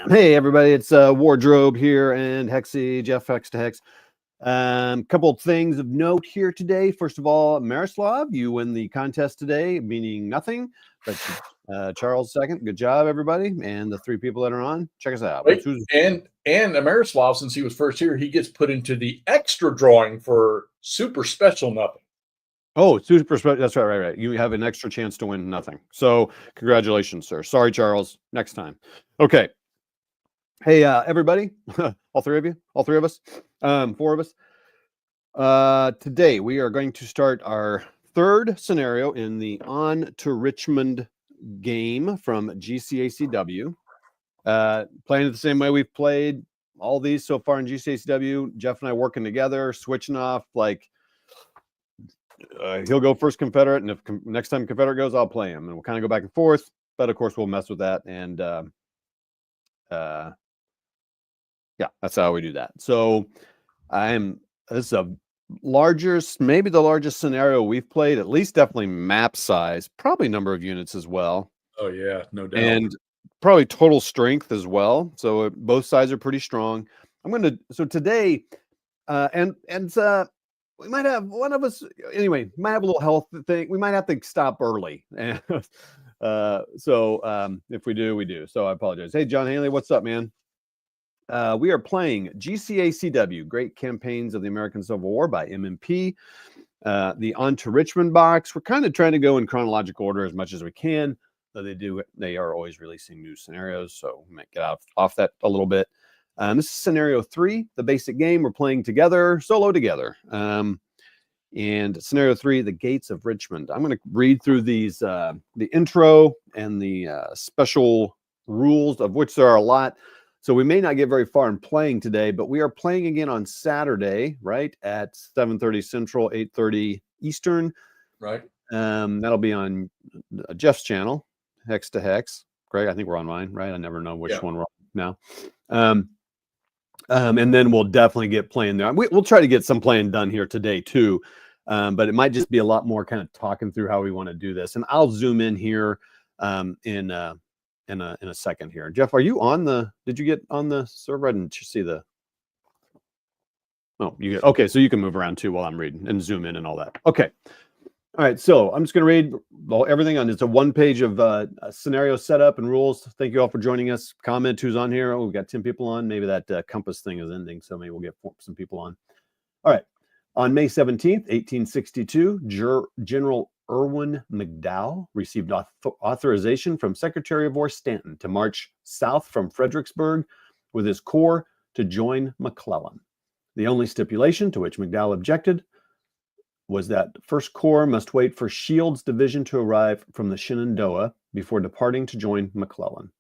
Hey everybody, it's WARdROBE here and Hexy, Jeff Hex to Hex. Couple of things of note here today. First of all, Marislav, you win the contest today, meaning nothing. But Charles second. Good job, everybody, and the three people that are on. Check us out. Right. And Marislav, since he was first here, he gets put into the extra drawing for super special nothing. Oh, super special. That's right. You have an extra chance to win nothing. So congratulations, sir. Sorry, Charles. Next time. Okay. Hey, everybody, all three of us, four of us. Today, we are going to start our third scenario in the On to Richmond game from GCACW. Playing it the same way we've played all these so far in GCACW. Jeff and I working together, switching off. Like, he'll go first Confederate, and if next time Confederate goes, I'll play him. And we'll kind of go back and forth. But, of course, we'll mess with that. And yeah, that's how we do that. So this is a largest, maybe the largest scenario we've played, at least definitely map size, probably number of units as well. Oh yeah, no doubt. And probably total strength as well. So both sides are pretty strong. So today, we might have one of us, anyway, might have a little health thing. We might have to stop early. So if we do, we do. So I apologize. Hey, John Haley, what's up, man? We are playing GCACW, Great Campaigns of the American Civil War by MMP. The On to Richmond box. We're kind of trying to go in chronological order as much as we can. They are always releasing new scenarios, so we might get off that a little bit. This is scenario 3, the basic game. We're playing together, solo together. And scenario 3, the Gates of Richmond. I'm going to read through these, the intro and the special rules, of which there are a lot. So we may not get very far in playing today, but we are playing again on Saturday, right, at 7:30 Central, 8:30 Eastern. Right. That'll be on Jeff's channel, Hex to Hex. Greg, I think we're on mine, right? I never know which one we're on now. And then we'll definitely get playing there. We'll try to get some playing done here today too, but it might just be a lot more kind of talking through how we want to do this. And I'll zoom in here in a second here. Jeff, are you on did you get on the server? I didn't see the, okay, so you can move around too while I'm reading and zoom in and all that. Okay. All right, so I'm just going to read everything on. It's a one page of scenario setup and rules. Thank you all for joining us. Comment who's on here. Oh, we've got 10 people on. Maybe that compass thing is ending, so maybe we'll get some people on. All right. On May 17th, 1862, General Irwin McDowell received authorization from Secretary of War Stanton to march south from Fredericksburg with his corps to join McClellan. The only stipulation to which McDowell objected was that First Corps must wait for Shields' division to arrive from the Shenandoah before departing to join McClellan.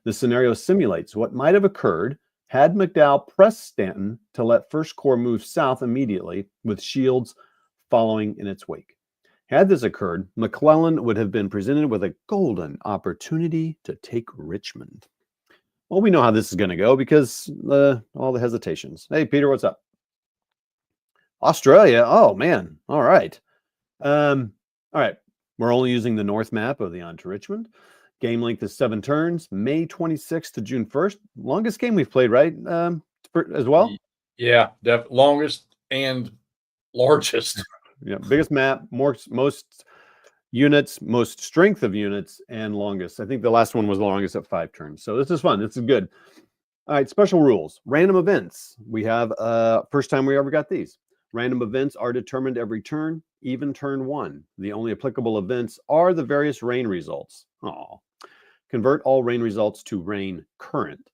The scenario simulates what might have occurred had McDowell pressed Stanton to let First Corps move south immediately, with Shields following in its wake. Had this occurred, McClellan would have been presented with a golden opportunity to take Richmond. Well, we know how this is going to go because all the hesitations. Hey, Peter, what's up? Australia. Oh, man. All right. All right. We're only using the north map of the On to Richmond. Game length is 7 turns, May 26th to June 1st. Longest game we've played, right? As well? Yeah, longest and largest. Yeah, biggest map, most units, most strength of units, and longest. I think the last one was the longest at 5 turns. So this is fun. This is good. All right, special rules. Random events. We have first time we ever got these. Random events are determined every turn, even turn 1. The only applicable events are the various rain results. Convert all rain results to rain current,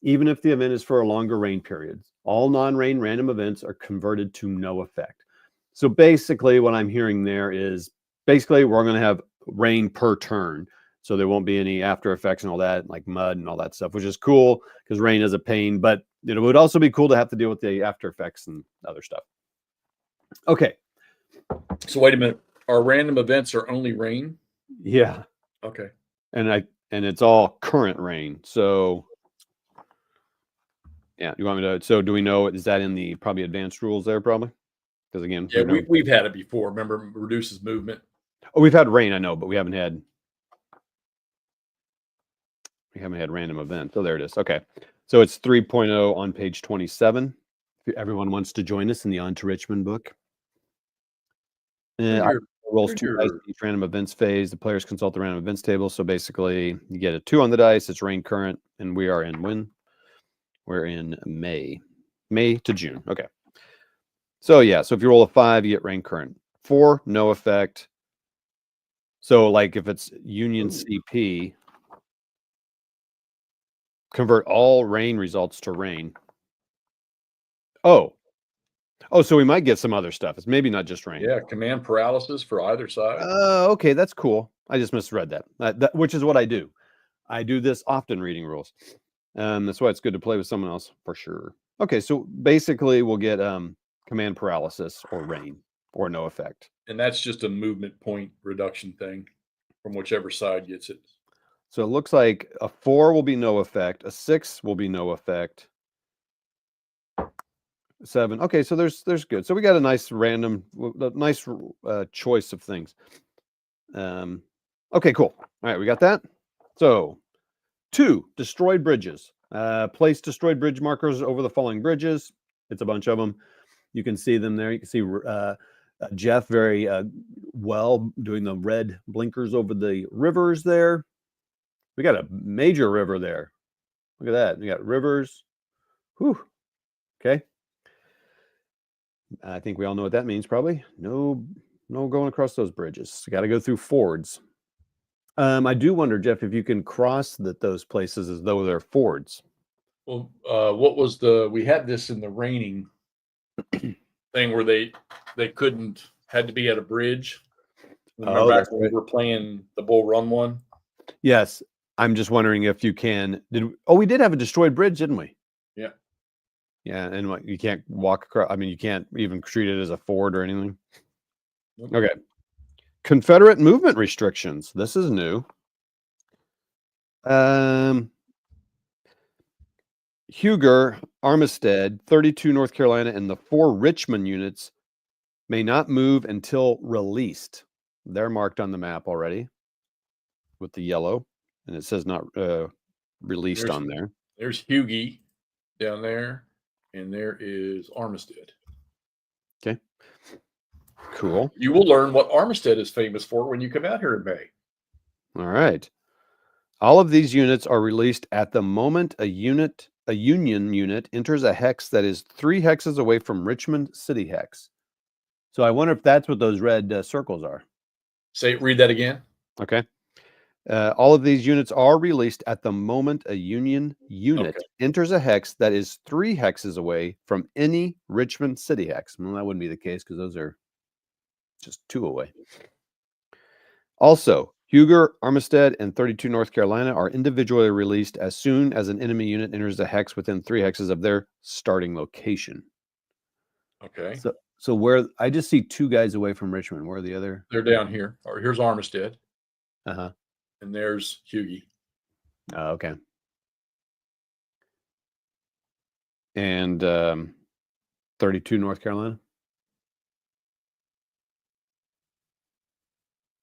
even if the event is for a longer rain period. All non-rain random events are converted to no effect. So basically what I'm hearing there is basically we're going to have rain per turn. So there won't be any after effects and all that, like mud and all that stuff, which is cool because rain is a pain, but it would also be cool to have to deal with the after effects and other stuff. Okay. So wait a minute. Our random events are only rain? Yeah. Okay. And it's all current rain. So yeah, you want me to, so do we know, is that in the probably advanced rules there probably? Because again, yeah, we've had it before. Remember, reduces movement. Oh, we've had rain, I know, but we haven't had We haven't had random event. Oh, there it is. Okay. So it's 3.0 on page 27. If everyone wants to join us in the On to Richmond book. Rolls 2 dice each random events phase. The players consult the random events table. So basically, you get a 2 on the dice. It's rain current, and we are in when? We're in May to June. Okay. So yeah, so if you roll a 5, you get rain current. 4, no effect. So like if it's Union CP, convert all rain results to rain. Oh, so we might get some other stuff. It's maybe not just rain. Yeah, command paralysis for either side. Okay, that's cool. I just misread that. Which is what I do. I do this often reading rules. That's why it's good to play with someone else for sure. Okay, so basically we'll get command paralysis or rain or no effect. And that's just a movement point reduction thing from whichever side gets it. So it looks like a 4 will be no effect, a 6 will be no effect. 7. Okay, so there's good. So we got a nice random, nice choice of things. Okay, cool. All right, we got that. So 2, destroyed bridges. Place destroyed bridge markers over the following bridges. It's a bunch of them. You can see them there. You can see Jeff very well doing the red blinkers over the rivers there. We got a major river there. Look at that. We got rivers. Whew. Okay. I think we all know what that means, probably. No going across those bridges. Got to go through fords. I do wonder, Jeff, if you can cross those places as though they're fords. Well, what was we had this in the raining thing where they couldn't, had to be at a bridge. Remember back when we were playing the Bull Run one? Yes. I'm just wondering if you can. We did have a destroyed bridge, didn't we? Yeah. Yeah, and what, you can't walk across. I mean, you can't even treat it as a ford or anything. Nope. Okay. Confederate movement restrictions. This is new. Huger, Armistead, 32 North Carolina, and the 4 Richmond units may not move until released. They're marked on the map already with the yellow, and it says not released on there. There's Hughie down there, and there is Armistead. Okay. Cool. You will learn what Armistead is famous for when you come out here in May. All right. All of these units are released at the moment a Union unit enters a hex that is 3 hexes away from Richmond City hex. So I wonder if that's what those red circles are. Read that again. Okay. All of these units are released at the moment a Union unit enters a hex that is 3 hexes away from any Richmond City hex. Well, that wouldn't be the case because those are just 2 away. Also, Huger, Armistead, and 32 North Carolina are individually released as soon as an enemy unit enters a hex within 3 hexes of their starting location. Okay. So where I just see 2 guys away from Richmond. Where are the other? They're down here. Or here's Armistead. Uh-huh. And there's Hughie. Okay. And 32 North Carolina.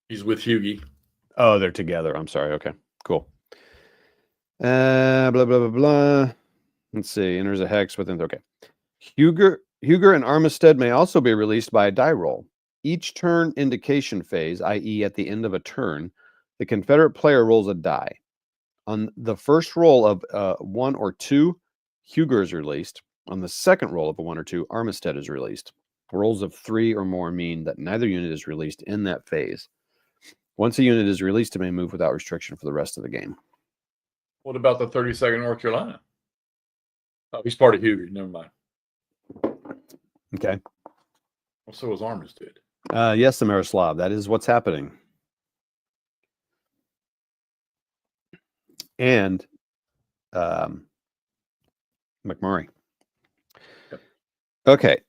He's with Hughie. Oh, they're together. I'm sorry. Okay, cool. Blah, blah, blah, blah. Let's see. Enters a hex within. Okay. Huger and Armistead may also be released by a die roll. Each turn indication phase, i.e. at the end of a turn, the Confederate player rolls a die. On the first roll of 1 or 2, Huger is released. On the second roll of a 1 or 2, Armistead is released. Rolls of 3 or more mean that neither unit is released in that phase. Once a unit is released, it may move without restriction for the rest of the game. What about the 32nd North Carolina? Oh, he's part of Hughie. Never mind. Okay. Well, so is Armistead. Yes, the Miroslav. That is what's happening. And McMurray. Yep. Okay.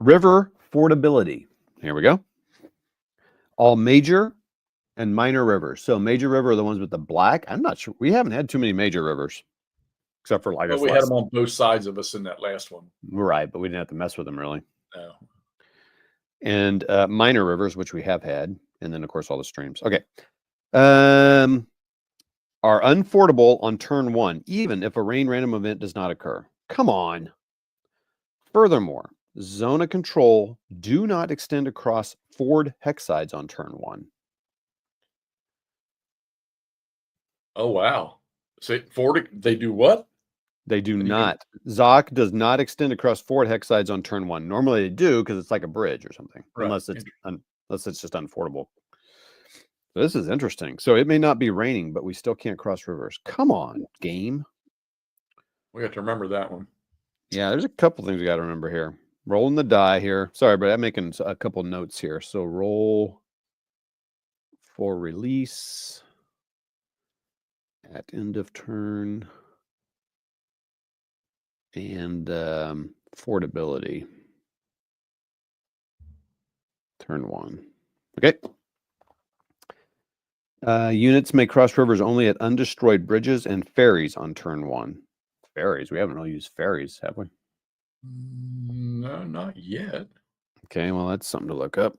River fordability. Here we go. All major and minor rivers. So major river are the ones with the black. I'm not sure. We haven't had too many major rivers. Except for like we had them on both sides of us in that last one. Right, but we didn't have to mess with them really. No. And minor rivers, which we have had. And then, of course, all the streams. Okay. are unfordable on turn 1, even if a rain random event does not occur. Come on. Furthermore, zone of control do not extend across ford hex sides on turn 1. Oh, wow. Say Ford, they do what? They do not. Zoc does not extend across ford hex sides on turn 1. Normally they do because it's like a bridge or something, Right. unless it's just unfordable. So this is interesting. So it may not be raining, but we still can't cross rivers. Come on, game. We have to remember that one. Yeah, there's a couple things we got to remember here. Rolling the die here. Sorry, but I'm making a couple notes here. So roll for release at end of turn and fordability. Turn 1. Okay. Units may cross rivers only at undestroyed bridges and ferries on turn 1. Ferries? We haven't really used ferries, have we? No, not yet. Okay, well, that's something to look up.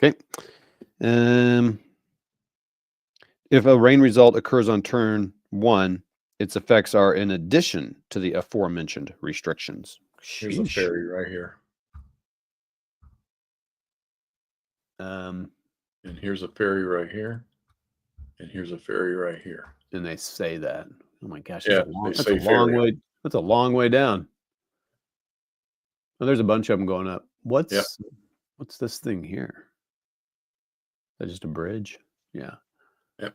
Okay. If a rain result occurs on turn 1, its effects are in addition to the aforementioned restrictions. Here's a ferry right here. And here's a ferry right here. And here's a ferry right here. And they say that. Oh my gosh, yeah, that's a long way. That's a long way down. Oh, there's a bunch of them going up. What's this thing here? Is that just a bridge? Yeah. Yep.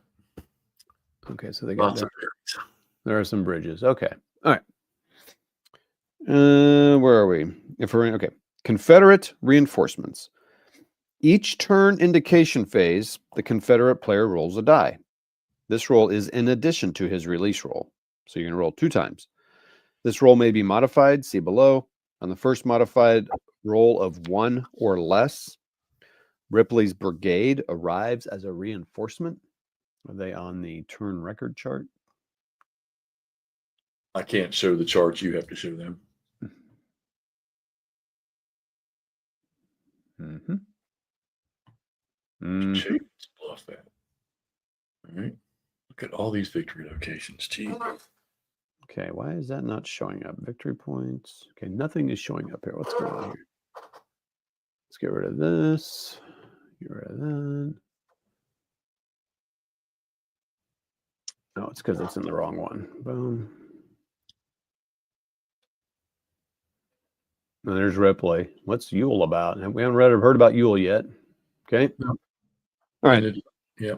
Okay, so they got lots of ferries. There are some bridges. Okay. All right. Where are we? Okay. Confederate reinforcements. Each turn indication phase, the Confederate player rolls a die. This roll is in addition to his release roll. So you're going to roll 2 times. This roll may be modified, see below. On the first modified roll of 1 or less, Ripley's brigade arrives as a reinforcement. Are they on the turn record chart? I can't show the charts. You have to show them. Mm-hmm. Bluff that. All right. Look at all these victory locations. Gee. Okay, why is that not showing up? Victory points. Okay, nothing is showing up here. What's going on here? Let's get rid of this. Get rid of that. No, it's because it's in the wrong one. Boom. And there's Ripley. What's Yule about? We haven't heard about Yule yet. Okay. No. All right. Yeah.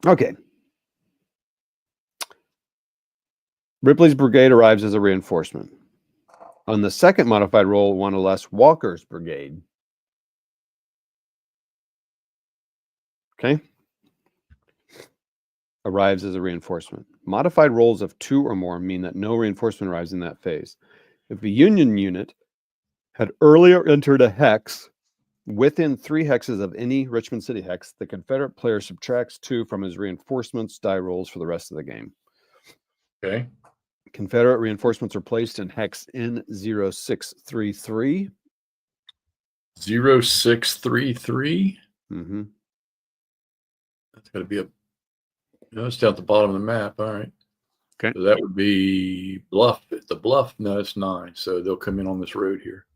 Okay. Ripley's brigade arrives as a reinforcement. On the second modified roll, 1 or less, Walker's brigade. Okay. Arrives as a reinforcement. Modified rolls of 2 or more mean that no reinforcement arrives in that phase. If a Union unit had earlier entered a hex within 3 hexes of any Richmond City hex, the Confederate player subtracts 2 from his reinforcements die rolls for the rest of the game. Okay. Confederate reinforcements are placed in hex N0633. 0633? Mm-hmm. That's got to be it's down at the bottom of the map. All right. Okay. So that would be Bluff. The Bluff, no, it's 9. So they'll come in on this road here.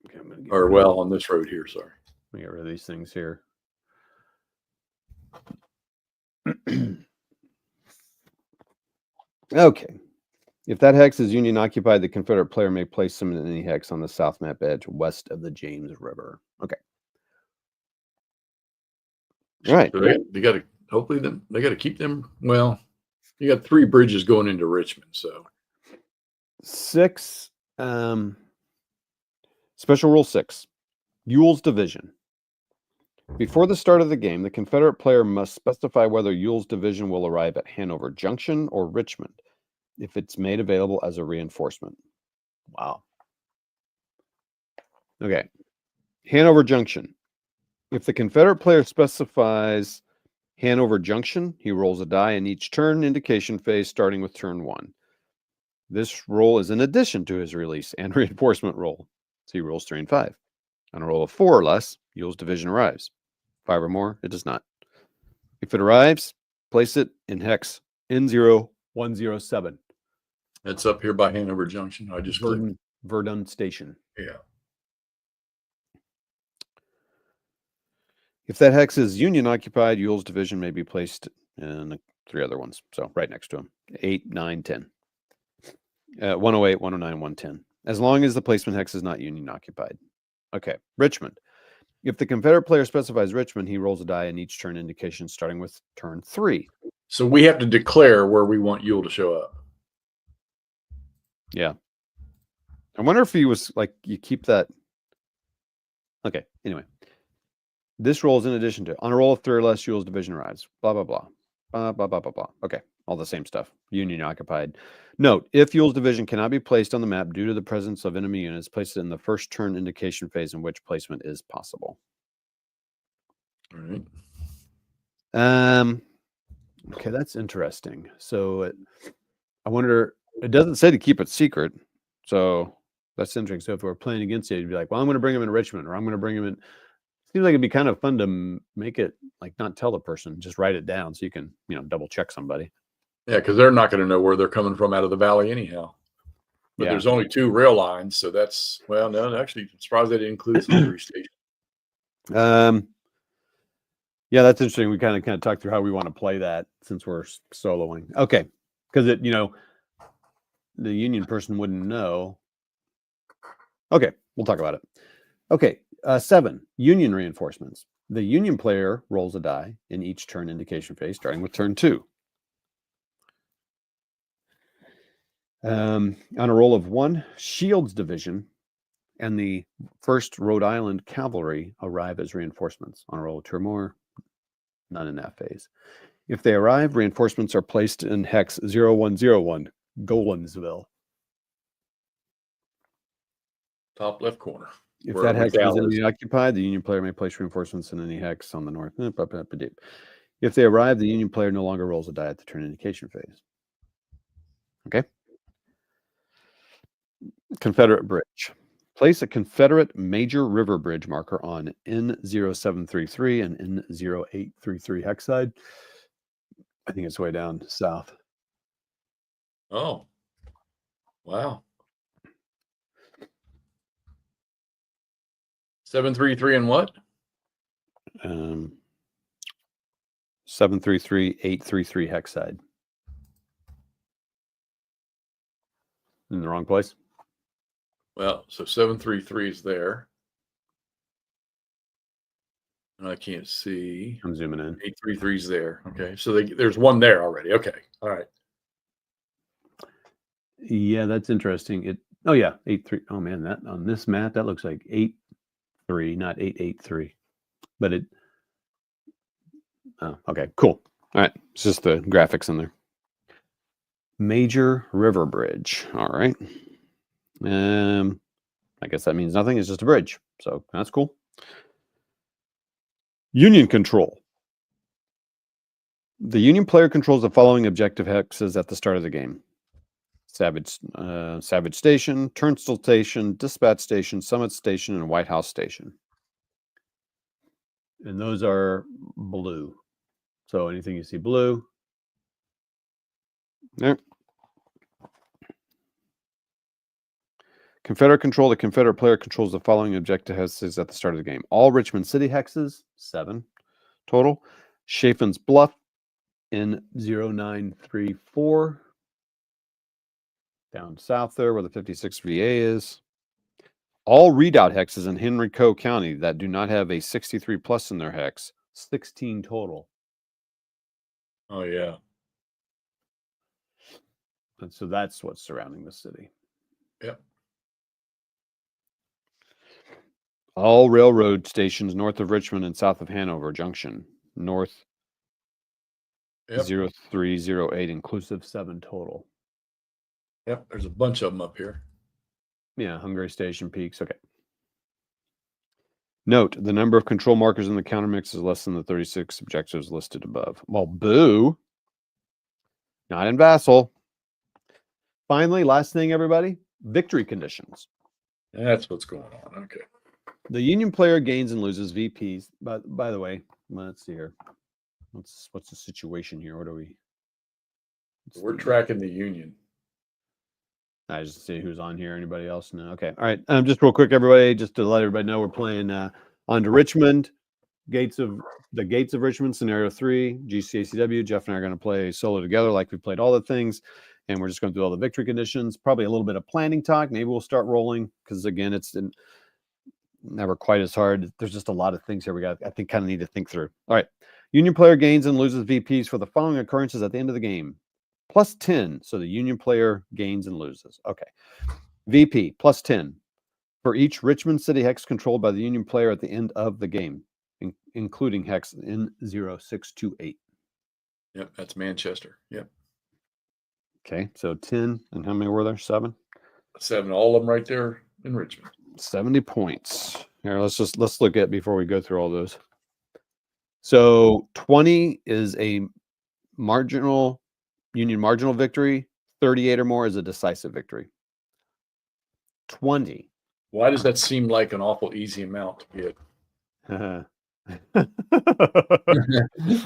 Okay, on this road here, sorry. Let me get rid of these things here. Okay. If that hex is Union occupied, the Confederate player may place them in any hex on the south map edge west of the James River. Okay. All right. So they got to, hopefully, they got to keep them. Well, you got 3 bridges going into Richmond. So 6, special rule 6, Ewell's division. Before the start of the game, the Confederate player must specify whether Ewell's division will arrive at Hanover Junction or Richmond if it's made available as a reinforcement. Wow. Okay. Hanover Junction. If the Confederate player specifies Hanover Junction, he rolls a die in each turn indication phase starting with turn 1. This roll is in addition to his release and reinforcement roll. So he rolls 3 and 5. On a roll of 4 or less, Ewell's division arrives. 5 or more, it does not. If it arrives, place it in hex N0107. It's up here by Hanover Junction. I just clicked. Verdun Station. Yeah. If that hex is Union occupied, Ewell's division may be placed in the 3 other ones. So right next to them. 8, 9, 10. 108, 109, 110. As long as the placement hex is not Union occupied. Okay. Richmond. If the Confederate player specifies Richmond, he rolls a die in each turn indication starting with turn 3. So we have to declare where we want Ewell to show up. Yeah. I wonder if he was like, you keep that. Okay. Anyway. This rolls in addition to, on a roll of 3 or less, Ewell's division arrives. Blah, blah, blah. Blah, blah, blah, blah, blah. Okay. All the same stuff. Union occupied. Note, if Ewell's division cannot be placed on the map due to the presence of enemy units, place it in the first turn indication phase in which placement is possible. All right. Okay, that's interesting. So I wonder, it doesn't say to keep it secret. So that's interesting. So if we're playing against it, you'd be like, well, I'm going to bring him in Richmond, or I'm going to bring him in. Seems like it'd be kind of fun to make it like not tell the person, just write it down so you can, double check somebody. Yeah, because they're not going to know where they're coming from out of the valley anyhow. But there's only 2 rail lines, so that's, well, no, actually, I'm surprised that includes Hungary Station. Yeah, that's interesting. We kind of talked through how we want to play that since we're soloing. Okay, because the Union person wouldn't know. Okay, we'll talk about it. Okay, 7, Union reinforcements. The Union player rolls a die in each turn indication phase, starting with turn 2. On a roll of 1, Shields division and the 1st Rhode Island Cavalry arrive as reinforcements. On a roll of 2 or more, none in that phase. If they arrive, reinforcements are placed in hex 0101, Golansville. Top left corner. If that hex is enemy occupied, the Union player may place reinforcements in any hex on the north. If they arrive, the Union player no longer rolls a die at the turn indication phase. Okay. Confederate bridge. Place a Confederate major river bridge marker on N0733 and N0833 hex side. I think it's way down south. Oh, wow. 733 and what? 733, 833 hex side. In the wrong place. Well, so 733 is there. And I can't see. I'm zooming in. 833 is there. Okay. So there's one there already. Okay. All right. Yeah, that's interesting. Oh yeah, 8-3. Oh man, that on this map that looks like 8-3, not 8-8-3. But it. Oh, okay, cool. All right, it's just the graphics in there. Major river bridge. All right. I guess that means nothing. It's just a bridge. So that's cool. Union control. The Union player controls the following objective hexes at the start of the game. Savage Station, Turnstile Station, Dispatch Station, Summit Station, and White House Station. And those are blue. So anything you see blue. There. Confederate control. The Confederate player controls the following objective hexes at the start of the game. All Richmond City hexes, 7 total. Chaffin's Bluff in 0934. Down south there where the 56 VA is. All redoubt hexes in Henrico County that do not have a 63 plus in their hex, 16 total. Oh, yeah. And so that's what's surrounding the city. Yep. All railroad stations north of Richmond and south of Hanover Junction, north 0308, inclusive 7 total. Yep, there's a bunch of them up here. Yeah, Hungary Station, Peaks. Okay. Note, the number of control markers in the countermix is less than the 36 objectives listed above. Well, boo. Not in Vassal. Finally, last thing, everybody, victory conditions. That's what's going on. Okay. The Union player gains and loses VPs. By the way, let's see here. What's the situation here? What are we? We're tracking the Union. I just see who's on here. Anybody else? No. Okay. All right. Just real quick, everybody, just to let everybody know, we're playing on to Richomnd, Gates of Richomnd, scenario 3, GCACW. Jeff and I are going to play solo together, like we played all the things, and we're just going to do all the victory conditions. Probably a little bit of planning talk. Maybe we'll start rolling because again, it's never quite as hard. There's just a lot of things here we got. I think kind of need to think through. All right. Union player gains and loses VPs for the following occurrences at the end of the game. Plus 10, so the Union player gains and loses. Okay. VP, plus 10 for each Richomnd City hex controlled by the Union player at the end of the game, including hex N0628. Yep, that's Manchester. Yep. Okay, so 10, and how many were there? 7? 7, all of them right there in Richomnd. 70 points. Here, let's look at before we go through all those. So 20 is a Union marginal victory. 38 or more is a decisive victory. 20. Why does that seem like an awful easy amount to get?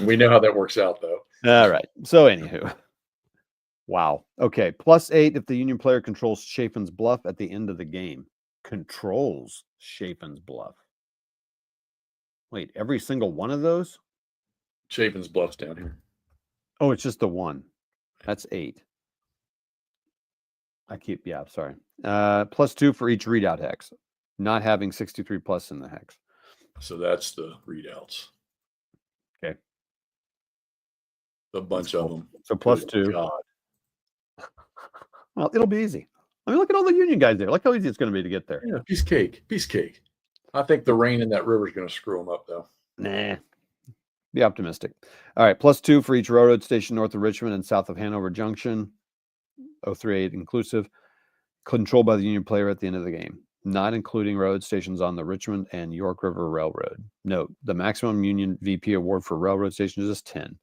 We know how that works out, though. All right. So, anywho. Wow. Okay. Plus 8 if the Union player controls Chaffin's Bluff at the end of the game. Controls Chaffin's Bluff. Wait, every single one of those? Chaffin's Bluff's down here. Oh, it's just the one. That's 8. Sorry. Plus 2 for each readout hex, not having 63 plus in the hex. So that's the readouts. Okay. A bunch of them. So plus 2. God. Well, it'll be easy. I mean, look at all the Union guys there. Look how easy it's going to be to get there. Yeah, piece of cake. Piece of cake. I think the rain in that river is going to screw them up, though. Nah. Be optimistic. All right. Plus 2 for each railroad station north of Richomnd and south of Hanover Junction. 038 inclusive. Controlled by the Union player at the end of the game. Not including road stations on the Richomnd and York River Railroad. Note, the maximum Union VP award for railroad stations is 10,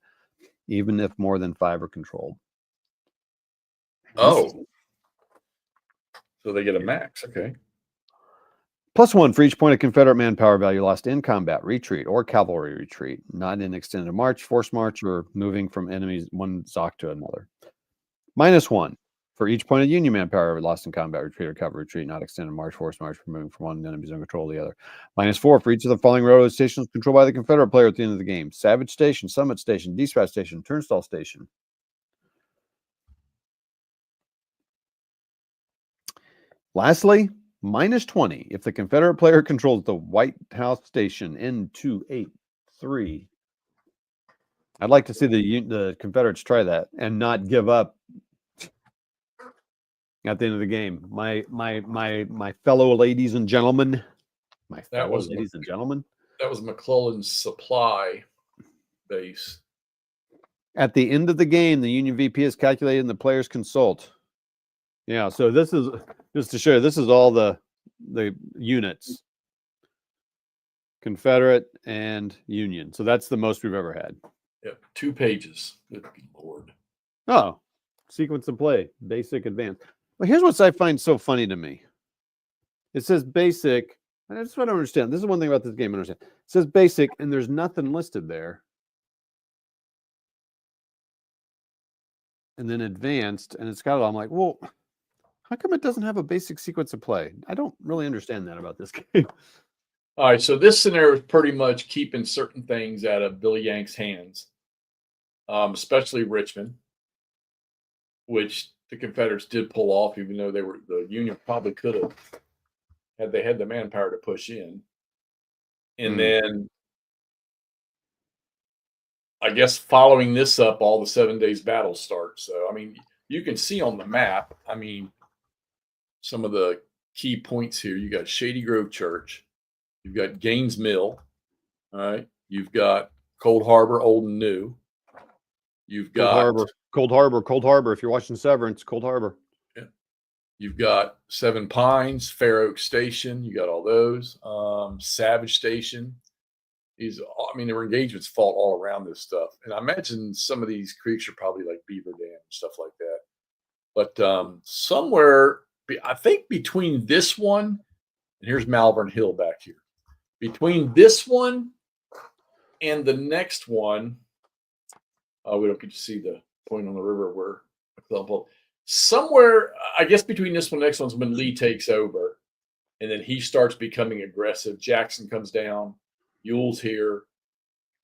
even if more than 5 are controlled. Oh. So they get a max. Okay. Plus 1 for each point of Confederate manpower value lost in combat, retreat, or cavalry retreat, not in extended march, forced march, or moving from enemies one ZOC to another. Minus 1 for each point of Union manpower lost in combat, retreat, or cavalry retreat, not extended march, forced march, for moving from one enemy zone control to the other. Minus 4 for each of the following railroad stations controlled by the Confederate player at the end of the game. Savage Station, Summit Station, Dispatch Station, Turnstile Station. Lastly, minus 20 if the Confederate player controls the White House Station N283. I'd like to see the Confederates try that and not give up at the end of the game. My fellow ladies and gentlemen. That was McClellan's supply base. At the end of the game, the Union VP is calculated and the players consult. Yeah, so this is just to show you, this is all the units. Confederate and Union. So that's the most we've ever had. Yep, 2 pages. Good Lord. Oh, sequence of play, basic, advanced. Well, here's what I find so funny to me. It says basic, and that's what I don't understand. This is one thing about this game I understand. It says basic, and there's nothing listed there. And then advanced, and it's got it all. I'm like, well, how come it doesn't have a basic sequence of play? I don't really understand that about this game. All right, so this scenario is pretty much keeping certain things out of Billy Yank's hands, especially Richomnd, which the Confederates did pull off, even though the Union probably could have, had they had the manpower to push in. And then, I guess following this up, all the 7 days battle starts. So, I mean, you can see on the map, I mean, some of the key points here. You got Shady Grove Church. You've got Gaines Mill. All right. You've got Cold Harbor, Old and New. You've got Cold Harbor. If you're watching Severance, Cold Harbor. Yeah. You've got Seven Pines, Fair Oak Station. You got all those. Savage Station. There were engagements fought all around this stuff. And I imagine some of these creeks are probably like Beaver Dam and stuff like that. But somewhere, I think between this one, and here's Malvern Hill back here. Between this one and the next one, We don't get to see the point on the river where McClellan pulled. Somewhere, I guess between this one and the next one's when Lee takes over, and then he starts becoming aggressive. Jackson comes down, Ewell's here.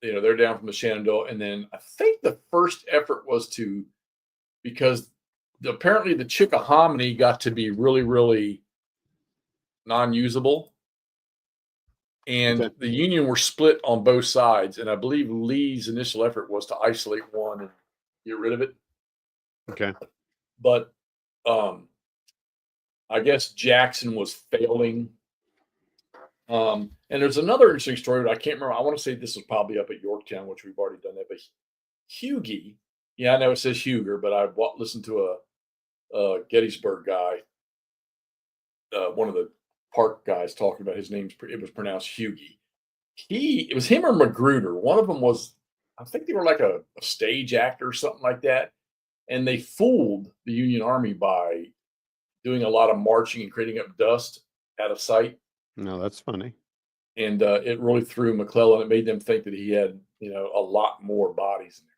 They're down from the Shenandoah, and then I think the first effort was because apparently the Chickahominy got to be really, really non-usable, and the Union were split on both sides. And I believe Lee's initial effort was to isolate one and get rid of it. Okay, but I guess Jackson was failing. And there's another interesting story, but I can't remember. I want to say this was probably up at Yorktown, which we've already done that. But Hughie, yeah, I know it says Huger, but I listened to a Gettysburg guy, one of the park guys talking about his name's. It was pronounced Hughie. It was him or Magruder. One of them was, I think they were like a stage actor or something like that, and they fooled the Union Army by doing a lot of marching and creating up dust out of sight. No, that's funny. And it really threw McClellan. It made them think that he had, a lot more bodies in there.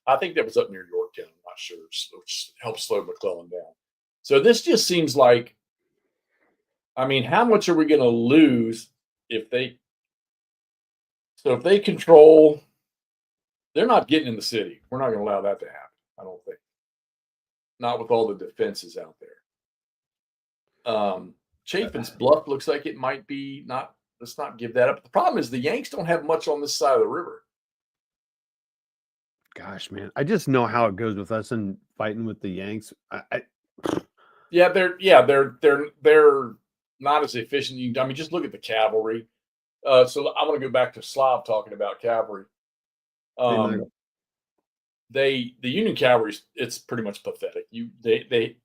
I think that was up near Yorktown. I'm not sure. Which helped slow McClellan down. So this just seems like, how much are we going to lose if they control? They're not getting in the city. We're not going to allow that to happen. I don't think. Not with all the defenses out there. Chaffin's Bluff looks like it might be not. Let's not give that up. The problem is the Yanks don't have much on this side of the river. Gosh, man, I just know how it goes with us and fighting with the Yanks. They're not as efficient. Just look at the cavalry. So I want to go back to Slav talking about cavalry. The Union cavalry, it's pretty much pathetic. They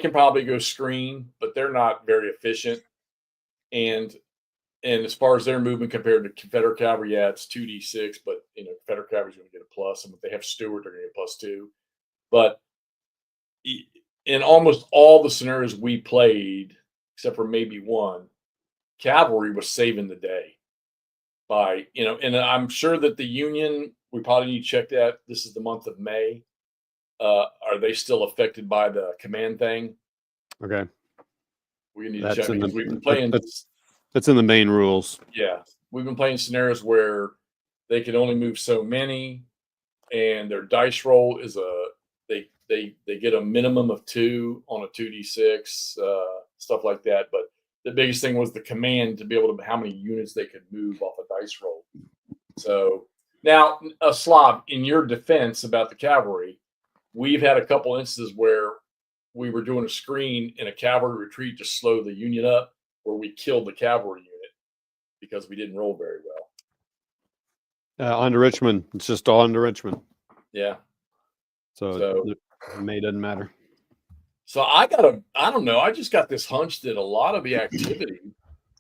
can probably go screen, but they're not very efficient. And as far as their movement compared to Confederate cavalry, yeah, it's 2d6, but Confederate cavalry is going to get a plus, and if they have Stewart, they're going to get +2. But in almost all the scenarios we played, except for maybe one, cavalry was saving the day by, and I'm sure that the Union, we probably need to check that. This is the month of May. Are they still affected by the command thing? Okay. We need to check because we've been playing. That's in the main rules. Yeah. We've been playing scenarios where they can only move so many, and their dice roll is they get a minimum of 2 on a 2d6, stuff like that. But the biggest thing was the command to be able to how many units they could move off a dice roll. So now, Slav, in your defense about the cavalry, we've had a couple instances where we were doing a screen in a cavalry retreat to slow the Union up, where we killed the cavalry unit because we didn't roll very well. On to Richmond. It's just on to Richmond. Yeah. So May doesn't matter. So I don't know. I just got this hunch that a lot of the activity,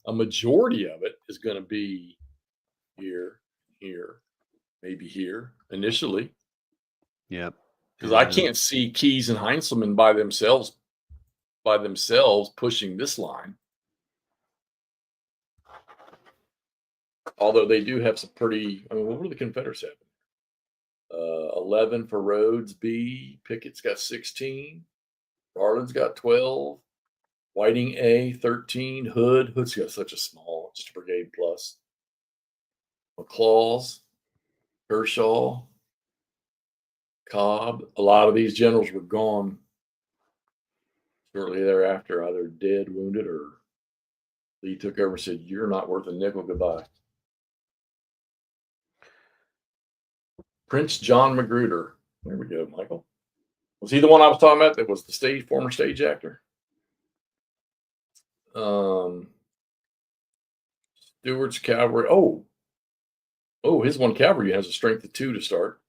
a majority of it, is going to be here, maybe here initially. Yeah. Because I can't see Keyes and Heinzelman by themselves pushing this line. Although they do have some pretty, what do the Confederates have? 11 for Rhodes B. Pickett's got 16. Garland's got 12. Whiting A, 13. Hood's got such a small, just a brigade plus. McLaws, Kershaw, Cobb. A lot of these generals were gone shortly thereafter, either dead, wounded, or Lee took over and said, "You're not worth a nickel. Goodbye." Prince John Magruder. There we go, Michael. Was he the one I was talking about that was the former stage actor? Stewart's cavalry. Oh, his one cavalry has a strength of 2 to start.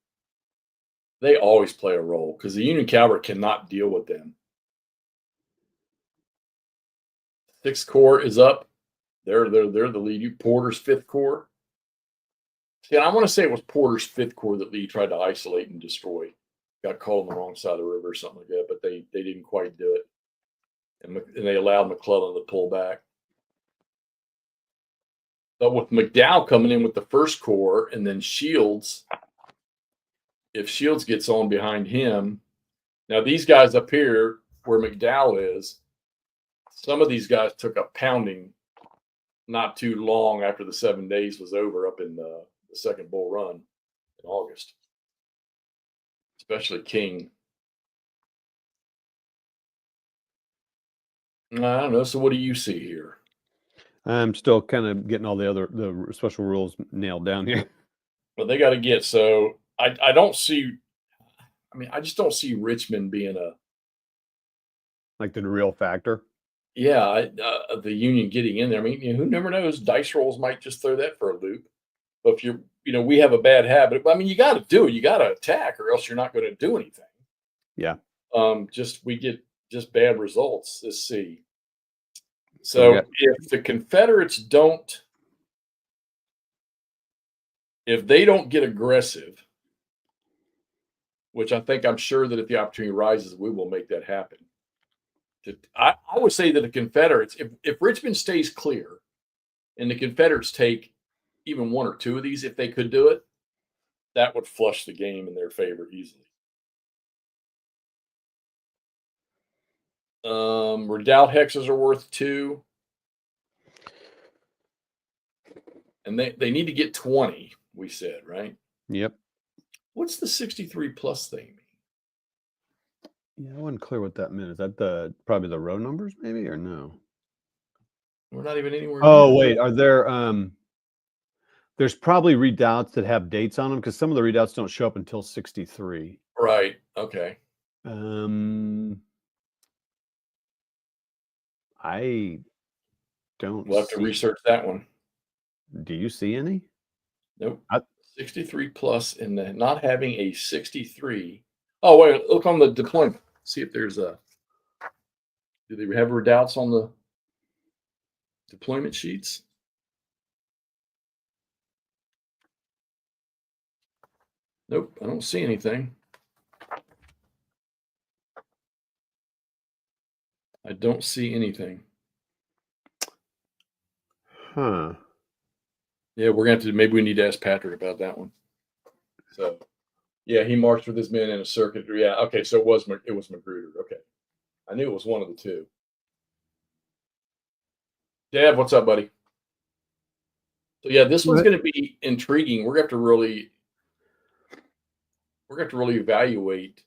They always play a role because the Union cavalry cannot deal with them. 6th Corps is up. They're the lead. Porter's 5th Corps. See, I want to say it was Porter's 5th Corps that Lee tried to isolate and destroy. Got caught on the wrong side of the river or something like that, but they didn't quite do it. And they allowed McClellan to pull back. But with McDowell coming in with the 1st Corps and then Shields if Shields gets on behind him, now these guys up here where McDowell is, some of these guys took a pounding not too long after the 7 days was over up in the second bull run in August, especially King. I don't know. So what do you see here? I'm still kind of getting all the special rules nailed down here. Well, they got to get, so I don't see, I mean, I just don't see Richmond being Like the real factor. the Union getting in there. I mean, who never knows? Dice rolls might just throw that for a loop. But if you're, we have a bad habit. I mean, you got to do it. You got to attack, or else you're not going to do anything. Yeah. We get just bad results. Let's see. So if the Confederates if they don't get aggressive, which I'm sure that if the opportunity rises, we will make that happen. I would say that the Confederates, if Richmond stays clear and the Confederates take even one or two of these, if they could do it, that would flush the game in their favor easily. Redoubt hexes are worth 2. And they need to get 20, we said, right? Yep. What's the 63 plus thing mean? Yeah, I wasn't clear what that meant. Is that probably the row numbers, maybe, or no? We're not even anywhere. Oh, wait, are there there's probably redoubts that have dates on them, because some of the redoubts don't show up until 63. Right. Okay. I don't. We'll have to research that one. Do you see any? Nope. 63 plus and not having a 63. Oh, wait, look on the deployment. See if there's do they have redoubts on the deployment sheets? Nope, I don't see anything. I don't see anything. Huh. Yeah, we're going to have to, maybe we need to ask Patrick about that one. So, yeah, he marched with his men in a circuit. Yeah, okay, so it was Magruder. Okay. I knew it was one of the two. Dad, what's up, buddy? So, yeah, this one's going to be intriguing. We're going to have to really evaluate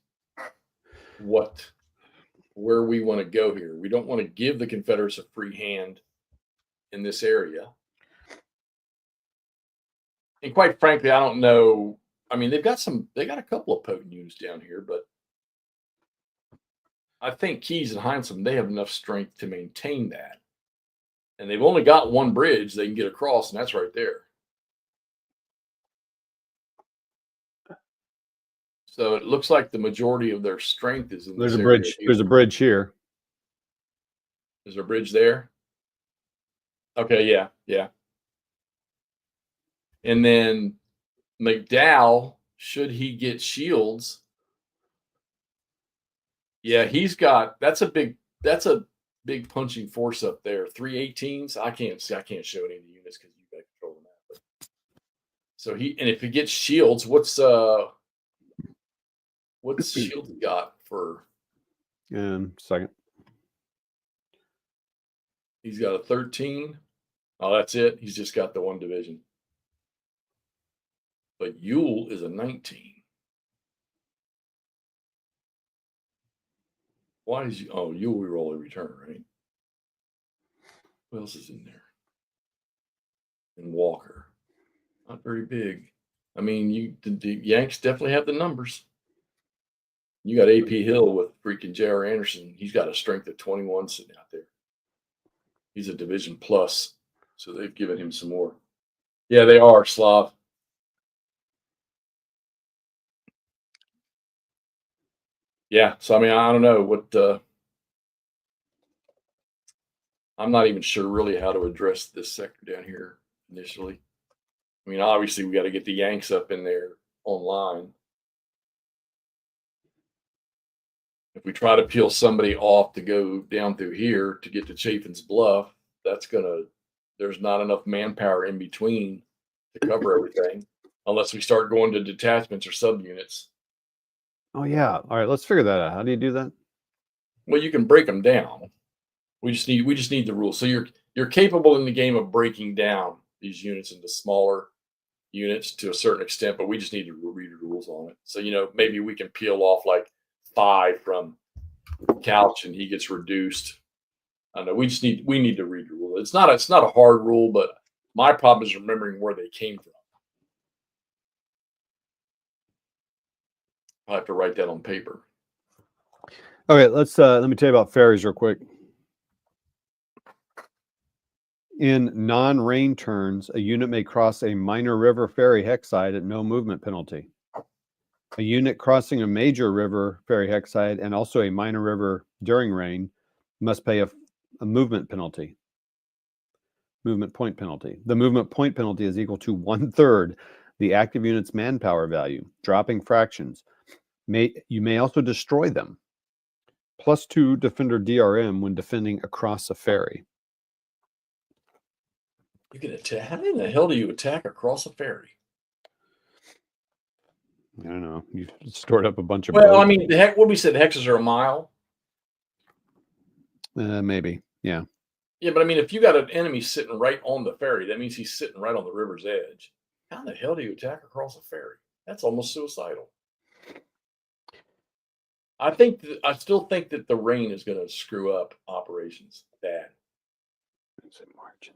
where we want to go here. We don't want to give the Confederates a free hand in this area. And quite frankly, I don't know. I mean, they got a couple of potent units down here, but I think Keyes and Heinsohn, they have enough strength to maintain that. And they've only got one bridge they can get across, and that's right there. So it looks like the majority of their strength is in There's a bridge. There's a bridge here. Is there a bridge there? Okay, yeah. And then McDowell, should he get shields? Yeah, that's a big punching force up there. 318s. I can't show any of the units because you got control of that. So if he gets shields, what's Shields got for? Second. He's got a 13. Oh, that's it. He's just got the one division. But Ewell is a 19. Why is Ewell we roll a return, right? What else is in there? And Walker. Not very big. I mean, the Yanks definitely have the numbers. You got AP Hill with freaking J.R. Anderson. He's got a strength of 21 sitting out there. He's a division plus. So they've given him some more. Yeah, they are, Slav. Yeah, so I mean, I don't know what I'm not even sure really how to address this sector down here initially. I mean, obviously we got to get the Yanks up in there online. If we try to peel somebody off to go down through here to get to Chaffin's Bluff, there's not enough manpower in between to cover everything unless we start going to detachments or subunits. Oh yeah. All right, let's figure that out. How do you do that? Well, you can break them down. We just need the rules. So you're capable in the game of breaking down these units into smaller units to a certain extent, but we just need to read the rules on it. So maybe we can peel off like 5 from Couch, and he gets reduced. I know we need to read the rule. It's not a hard rule, but my problem is remembering where they came from. I have to write that on paper. Okay, let me tell you about ferries real quick. In non-rain turns, a unit may cross a minor river ferry Hexside at no movement penalty. A unit crossing a major river ferry Hexside and also a minor river during rain must pay a movement penalty. Movement point penalty. The movement point penalty is equal to 1/3 the active unit's manpower value, dropping fractions. You may also destroy them. +2 defender DRM when defending across a ferry. You can attack. How in the hell do you attack across a ferry? I don't know. You've stored up a bunch of. Well, I mean, what we said, hexes are a mile. Maybe, yeah. Yeah, but I mean, if you got an enemy sitting right on the ferry, that means he's sitting right on the river's edge. How the hell do you attack across a ferry? That's almost suicidal. I still think that the rain is going to screw up operations bad. It's in March.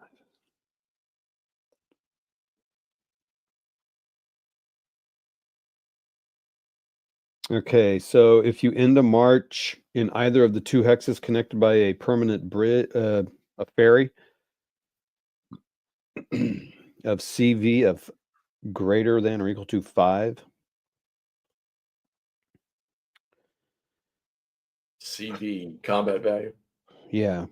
Okay, so if you end a march in either of the 2 hexes connected by a permanent bridge, a ferry of CV of greater than or equal to 5. CV, combat value? Yeah.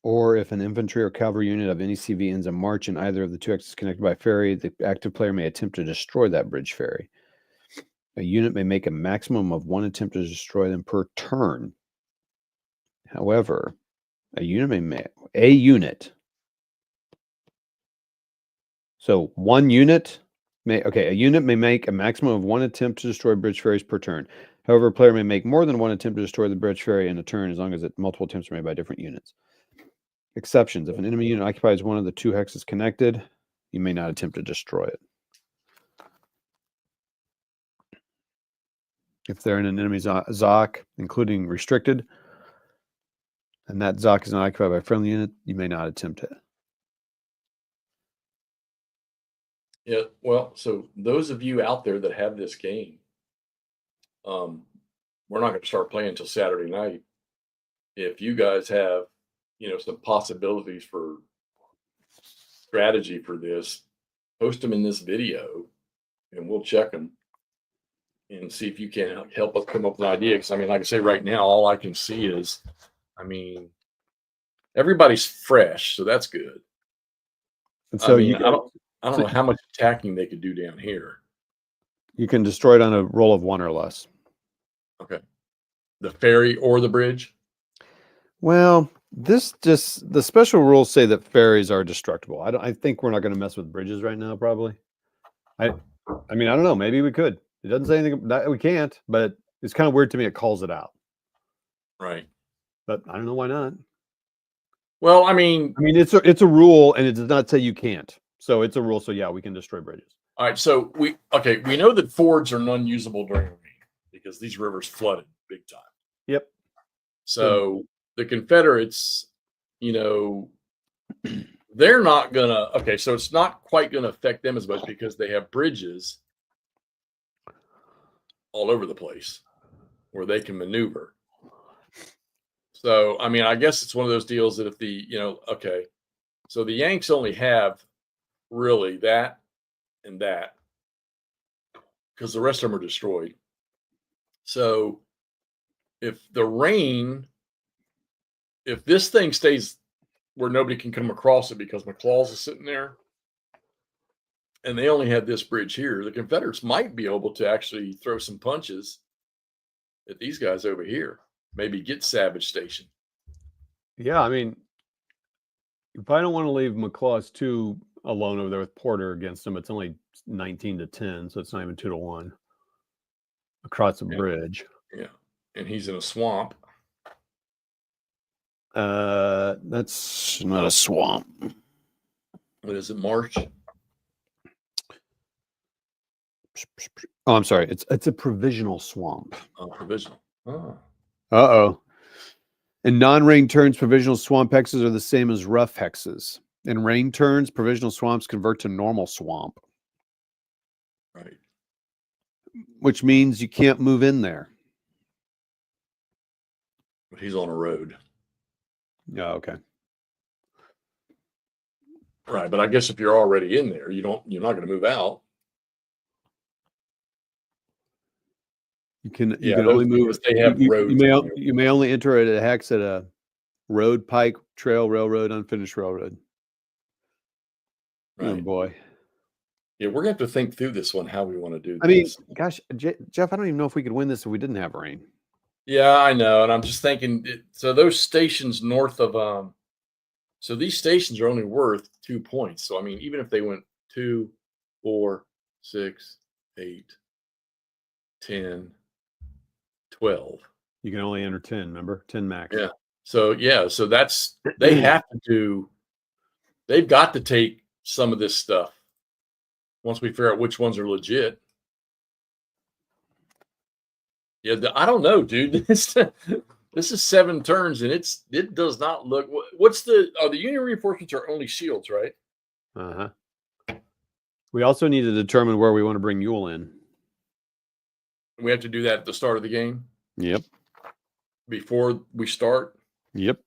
Or if an infantry or cavalry unit of any CV ends a march in either of the 2 hexes connected by ferry, the active player may attempt to destroy that bridge ferry. A unit may make a maximum of 1 attempt to destroy them per turn. However, a unit may make a unit. So a unit may make a maximum of 1 attempt to destroy bridge ferries per turn. However, a player may make more than 1 attempt to destroy the bridge ferry in a turn as long as multiple attempts are made by different units. Exceptions: if an enemy unit occupies one of the 2 hexes connected, you may not attempt to destroy it. If they're in an enemy ZOC, including restricted, and that ZOC is not occupied by a friendly unit, you may not attempt it. Yeah, well, so those of you out there that have this game, we're not going to start playing until Saturday night. If you guys have, some possibilities for strategy for this, post them in this video, and we'll check them and see if you can help us come up with an idea. Because I mean, like I say, right now, all I can see is, everybody's fresh, so that's good. And so I don't know how much attacking they could do down here. You can destroy it on a roll of 1 or less. Okay. The ferry or the bridge? Well, the special rules say that ferries are destructible. I think we're not going to mess with bridges right now, probably. I mean, I don't know. Maybe we could. It doesn't say anything that we can't, but it's kind of weird to me. It calls it out. Right. But I don't know why not. Well, I mean, it's a rule, and it does not say you can't. So it's a rule. So yeah, we can destroy bridges. All right. So we know that fords are non-usable during rain because these rivers flooded big time. Yep. So the Confederates, they're not gonna. Okay, so it's not quite gonna affect them as much because they have bridges all over the place where they can maneuver. So, I mean, I guess it's one of those deals that if so the Yanks only have really that and that because the rest of them are destroyed. So if this thing stays where nobody can come across it because McClaws is sitting there and they only had this bridge here, the Confederates might be able to actually throw some punches at these guys over here. Maybe get Savage Station. Yeah, I mean, if I don't want to leave McClaws 2 alone over there with Porter against him, it's only 19-10, so it's not even 2-1. across a Yeah. bridge. Yeah, and he's in a swamp. That's not a swamp. What is it, marsh? Oh, I'm sorry. It's a provisional swamp. Oh, provisional. Oh. Uh-oh. In non-rain turns, provisional swamp hexes are the same as rough hexes. In rain turns, provisional swamps convert to normal swamp. Right. Which means you can't move in there. But he's on a road. Yeah, okay. Right, but I guess if you're already in there, you're not going to move out. You can only move. They have roads. You may only enter a hex at a road, pike, trail, railroad, unfinished railroad. Right. Oh boy. Yeah, we're gonna have to think through this one, how we want to do this. I mean, gosh, Jeff, I don't even know if we could win this if we didn't have rain. Yeah, I know, and I'm just thinking. So those stations north of so these stations are only worth 2 points. So I mean, even if they went 2, 4, 6, 8, 10, 12. You can only enter 10. Remember, 10 max. Yeah. So that's they have to do. They've got to take some of this stuff once we figure out which ones are legit. Yeah, I don't know, dude. This is 7 turns, and it does not look. What's the Union reinforcements are only shields, right? Uh-huh. We also need to determine where we want to bring Yule in. We have to do that at the start of the game. Yep. Before we start. Yep.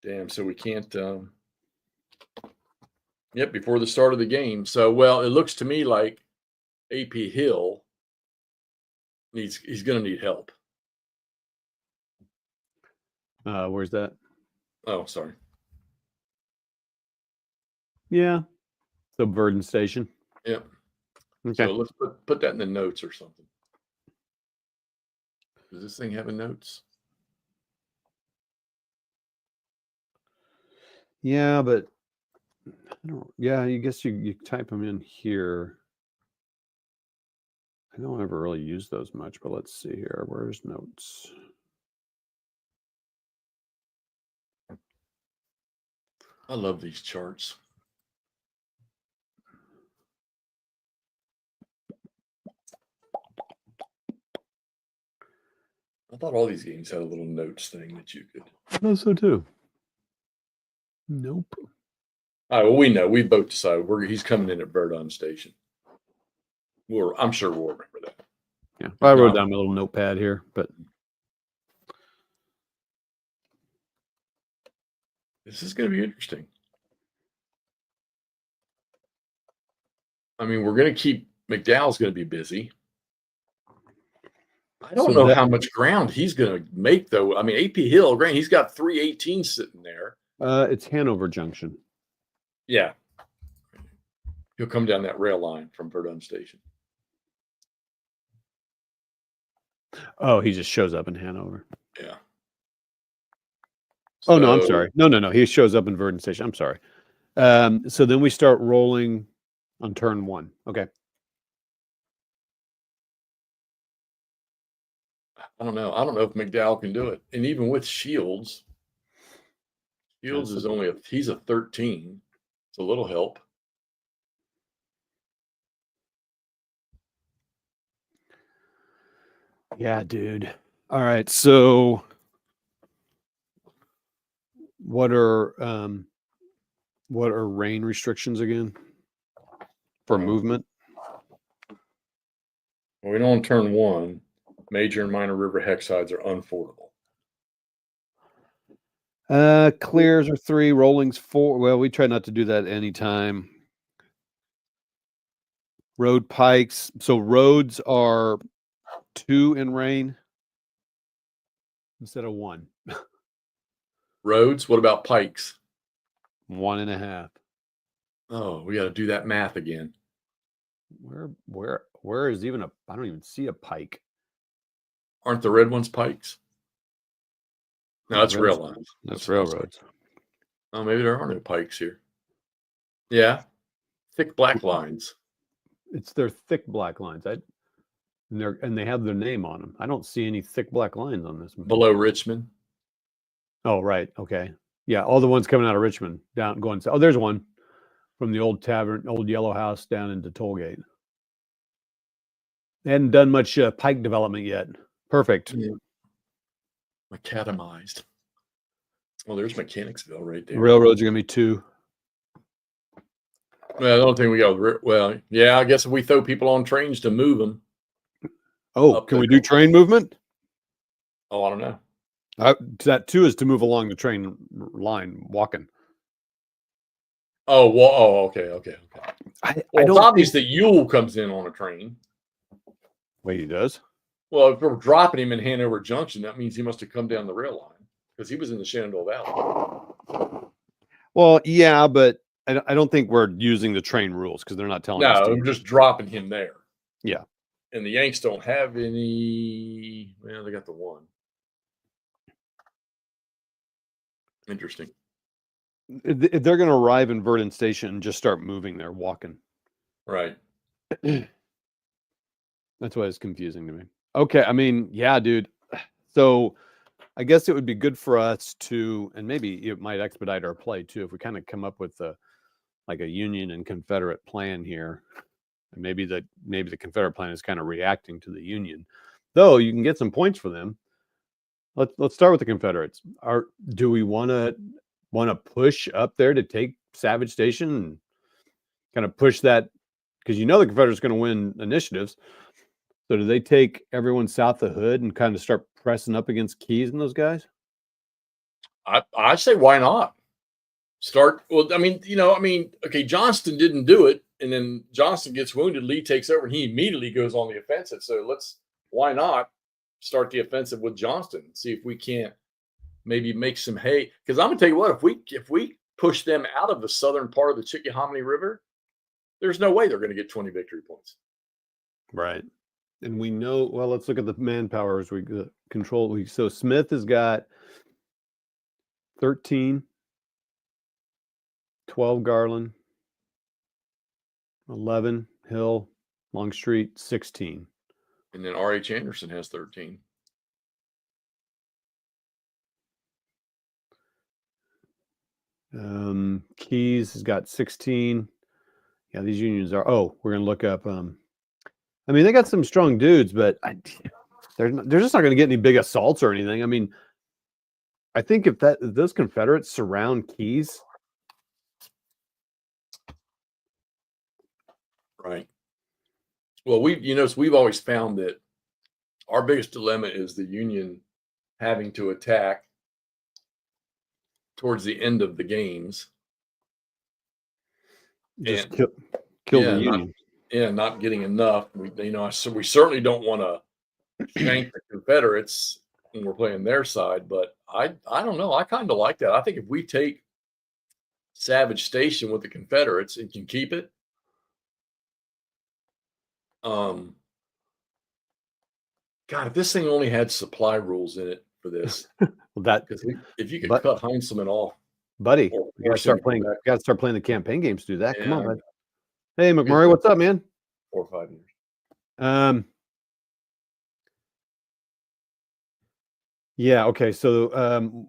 Damn. So we can't. Yep. Before the start of the game. So well, it looks to me like AP Hill he's going to need help. Where's that? Oh, sorry. Yeah. So Verdon Station. Yep. Okay. So let's put that in the notes or something. Does this thing have a notes? Yeah, but I don't. Yeah, I guess you type them in here. I don't ever really use those much, but let's see here. Where's notes? I love these charts. I thought all these games had a little notes thing that you could. I thought so too. Nope. All right, well, we know. We both decided he's coming in at Verdun Station. I'm sure we'll remember that. Yeah, I wrote down my little notepad here, but this is going to be interesting. I mean, we're going to keep McDowell's going to be busy. I don't know how much ground he's going to make, though. I mean, AP Hill, Grant, he's got 318 sitting there. It's Hanover Junction. Yeah. He'll come down that rail line from Verdun Station. Oh, he just shows up in Hanover. Yeah. Oh, no, I'm sorry. No. He shows up in Verdun Station. I'm sorry. So then we start rolling on turn 1. Okay. I don't know. I don't know if McDowell can do it. And even with Shields is only he's a 13. It's a little help. Yeah, dude. All right. So what are rain restrictions again for movement? Well, we know on turn 1, major and minor river hexsides are unfordable. Clears are 3, rollings 4. Well, we try not to do that anytime. Road pikes. So roads are 2 in rain instead of 1. Roads. What about pikes? 1.5. Oh, we got to do that math again. Where is even I don't even see a pike. Aren't the red ones pikes? No, that's rail lines. That's railroads. Oh, maybe there are no pikes here. Yeah. Thick black lines. They're thick black lines. and they have their name on them. I don't see any thick black lines on this. Below Richmond. Oh, right. Okay. Yeah, all the ones coming out of Richmond down going. Oh, there's one from the old tavern, old yellow house down into Tollgate. They hadn't done much pike development yet. Perfect. Yeah. Macadamized. Well, there's Mechanicsville right there. Railroads are going to be 2. Well, I don't think we got. Well, yeah, I guess if we throw people on trains to move them. Oh, can we do train movement? Oh, I don't know. That too is to move along the train line, walking. Oh, well, okay. It's obvious that Yule comes in on a train. Wait, he does? Well, if we're dropping him in Hanover Junction, that means he must have come down the rail line because he was in the Shenandoah Valley. Well, yeah, but I don't think we're using the train rules because they're not telling us. No, we're just dropping him there. Yeah. And the Yanks don't have any. Well, they got the one. Interesting. They're going to arrive in Verdon Station and just start moving there, walking. Right. That's why it's confusing to me. Okay, I mean, yeah, dude. So I guess it would be good for us to, and maybe it might expedite our play too, if we kind of come up with a Union and Confederate plan here. And maybe the Confederate plan is kind of reacting to the Union, though you can get some points for them. Let's start with the Confederates. Do we want to push up there to take Savage Station and kind of push that? Because the Confederates going to win initiatives. So do they take everyone south of Hood and kind of start pressing up against Keyes and those guys? I say why not? Start. Well, okay, Johnston didn't do it, and then Johnston gets wounded. Lee takes over, and he immediately goes on the offensive. So why not start the offensive with Johnston? See if we can't maybe make some hay. Because I'm gonna tell you what, if we push them out of the southern part of the Chickahominy River, there's no way they're going to get 20 victory points. Right. And we know. Well, let's look at the manpower as we control. So Smith has got 13. 12 Garland, 11 Hill, Longstreet, 16. And then R.H. Anderson has 13. Keyes has got 16. Yeah, these Unions are. Oh, we're gonna look up. I mean, they got some strong dudes, but they're just not going to get any big assaults or anything. I mean, I think if those Confederates surround Keyes. Right. Well, we've always found that our biggest dilemma is the Union having to attack towards the end of the games. Just kill the Union. Not getting enough. So we certainly don't want to shank the Confederates when we're playing their side, but I don't know. I kind of like that. I think if we take Savage Station with the Confederates and can keep it, God, if this thing only had supply rules in it for this, well, if you could cut Heinzelman off, buddy, you got to start playing. Got to start playing the campaign games to do that. Yeah. Come on, buddy. Hey, McMurray, what's up, man? 4 or 5 years. Yeah. Okay. So,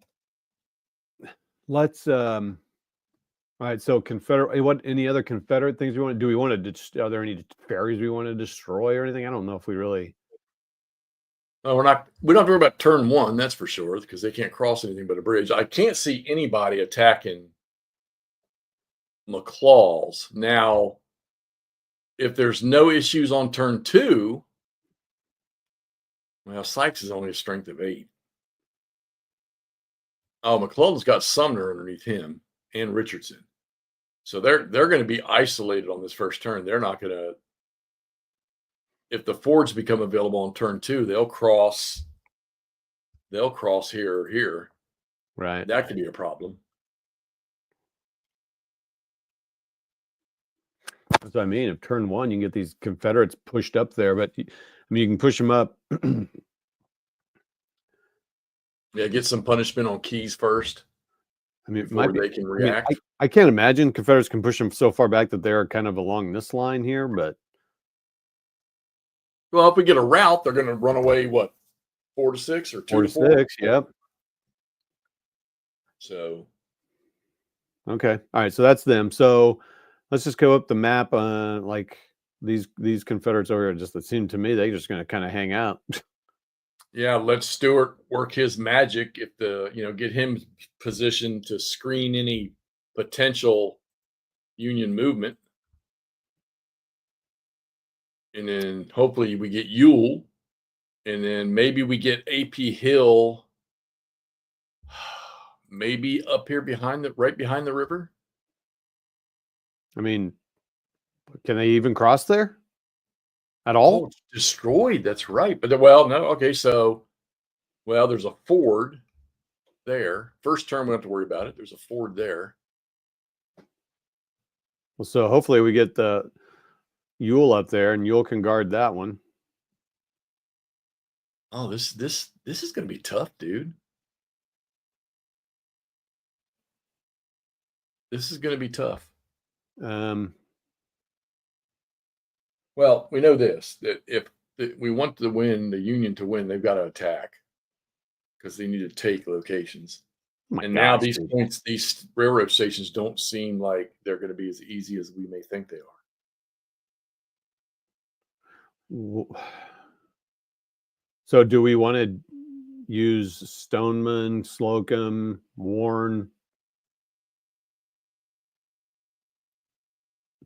let's. All right. So, Confederate. What? Any other Confederate things we want to do? We want to. Are there any ferries we want to destroy or anything? I don't know if we really. No, we don't have to worry about turn one. That's for sure, because they can't cross anything but a bridge. I can't see anybody attacking McLaws now. If there's no issues on turn 2, well, Sykes is only a strength of 8. Oh, McClellan's got Sumner underneath him and Richardson. So they're going to be isolated on this first turn. They're not going to. If the fords become available on turn 2, they'll cross here or here. Right. That could be a problem. That's what I mean. If turn 1, you can get these Confederates pushed up there, but I mean, you can push them up. Yeah, get some punishment on Keyes first. I mean, before they can react. I can't imagine Confederates can push them so far back that they're kind of along this line here, but Well, if we get a route, they're going to run away, what, 4 to 6 or 2 4 to to 4? 6, yep. So, okay. All right, so that's them. So let's just go up the map. Like these Confederates over here, just it seemed to me they're just going to kind of hang out. yeah, let Stewart work his magic if get him positioned to screen any potential Union movement. And then hopefully we get Ewell, and then maybe we get AP Hill, maybe up here right behind the river. I mean, can they even cross there at all? Oh, it's destroyed. That's right. But well, no. Okay, so there's a ford there. First term, we don't have to worry about it. There's a ford there. Well, so hopefully we get the Ewell up there, and Ewell can guard that one. Oh, this is going to be tough, dude. This is going to be tough. Well, we know this, that if we want to win, the Union to win, they've got to attack because they need to take locations. Oh and now gosh, these dude. points, these railroad stations don't seem like they're going to be as easy as we may think they are. So do we want to use Stoneman, Slocum, Warren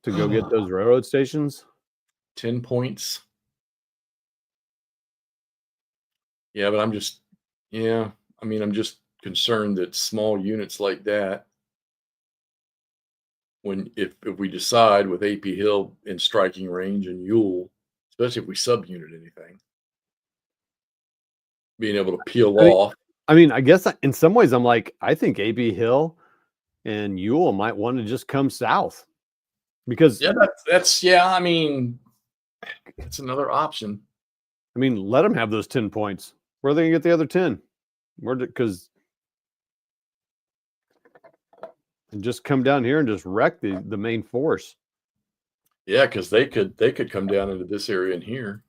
to go get those railroad stations? 10 points. Yeah, but I'm just concerned that small units like that, if we decide with AP Hill in striking range and Ewell, especially if we subunit anything, being able to peel off. I mean, I guess in some ways I'm like, I think AP Hill and Ewell might want to just come south because that's I mean, it's another option. I mean, let them have those 10 points. Where are they gonna get the other 10? Because and just come down here and just wreck the main force. Yeah, because they could come down into this area in here.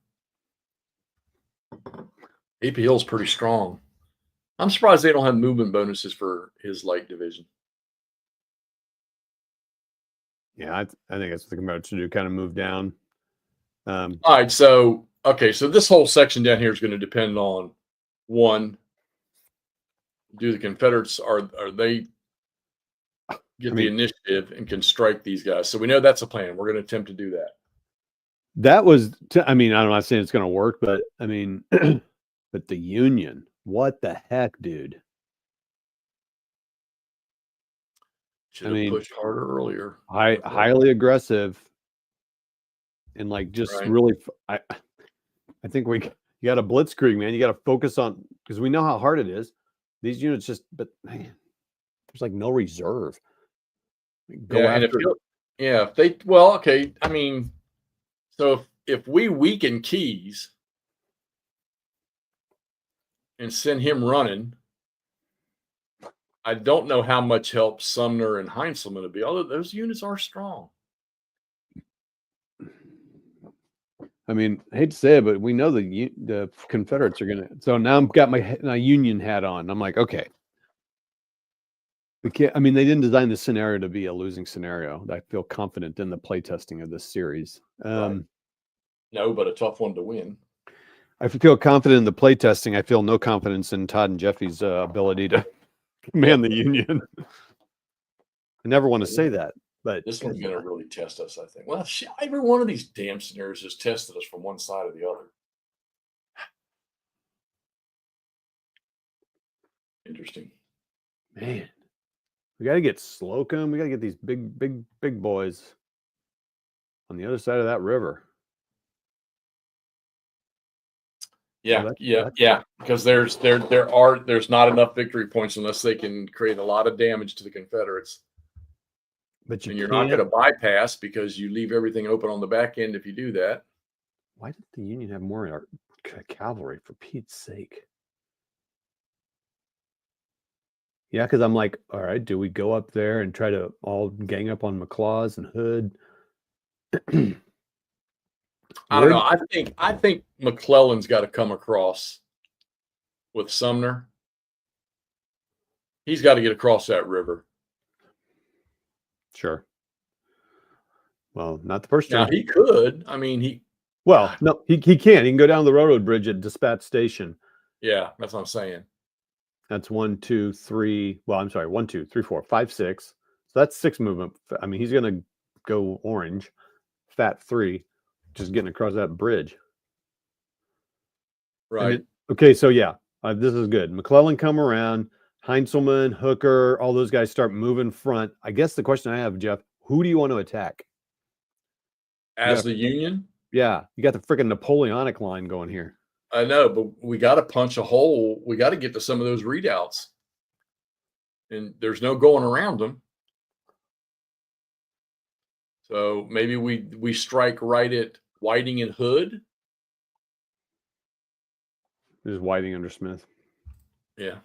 AP Hill's pretty strong. I'm surprised they don't have movement bonuses for his light division. Yeah, I think that's what the Confederates should do, kind of move down. All right, so this whole section down here is going to depend on one. Do the Confederates are they get the initiative and can strike these guys? So we know that's a plan. We're going to attempt to do that. That was, I'm not saying it's going to work, but I mean, but the Union, what the heck, dude? Should have pushed harder earlier. Highly aggressive, and like just really, I think you got a blitzkrieg, man. You got to focus on, because we know how hard it is. These units but man, there's like no reserve. Go after. If they okay. I mean, so if we weaken Keys and send him running, I don't know how much help Sumner and Heinzelman would be, although those units are strong. I mean, I hate to say it, but we know the Confederates are going to. So now I've got my Union hat on. I'm like, okay. We can't. I mean, they didn't design the scenario to be a losing scenario. I feel confident in the playtesting of this series. Right. No, but a tough one to win. I feel confident in the playtesting. I feel no confidence in Todd and Jeffy's ability to command the Union. I never want to say that, but this one's going to really test us, I think. Well, every one of these damn scenarios has tested us from one side or the other. Interesting. Man, we got to get Slocum. We got to get these big boys on the other side of that river. Yeah, because there's not enough victory points unless they can create a lot of damage to the Confederates. But you're not going to bypass because you leave everything open on the back end if you do that. Why did the Union have more cavalry, for Pete's sake? Yeah, because I'm like, all right, do we go up there and try to all gang up on McLaws and Hood? I don't know. I think McClellan's got to come across with Sumner. He's got to get across that river. Sure. Well, not the first Now turn. he could. I mean, Well, no, he can. He can go down the railroad bridge at Dispatch Station. Yeah, that's what I'm saying. That's 1, 2, 3. Well, I'm sorry, 1, 2, 3, 4, 5, 6. So that's 6 movement. I mean, he's gonna go orange, fat 3, just getting across that bridge. Right. Okay, so yeah, this is good. McClellan come around, Heinzelman, Hooker, all those guys start moving front. I guess the question I have, Jeff, who do you want to attack? As the Union? Yeah, you got the freaking Napoleonic line going here. I know, but we got to punch a hole. We got to get to some of those readouts. And there's no going around them. So maybe we strike right at Whiting and Hood. This is Whiting under Smith. Yeah.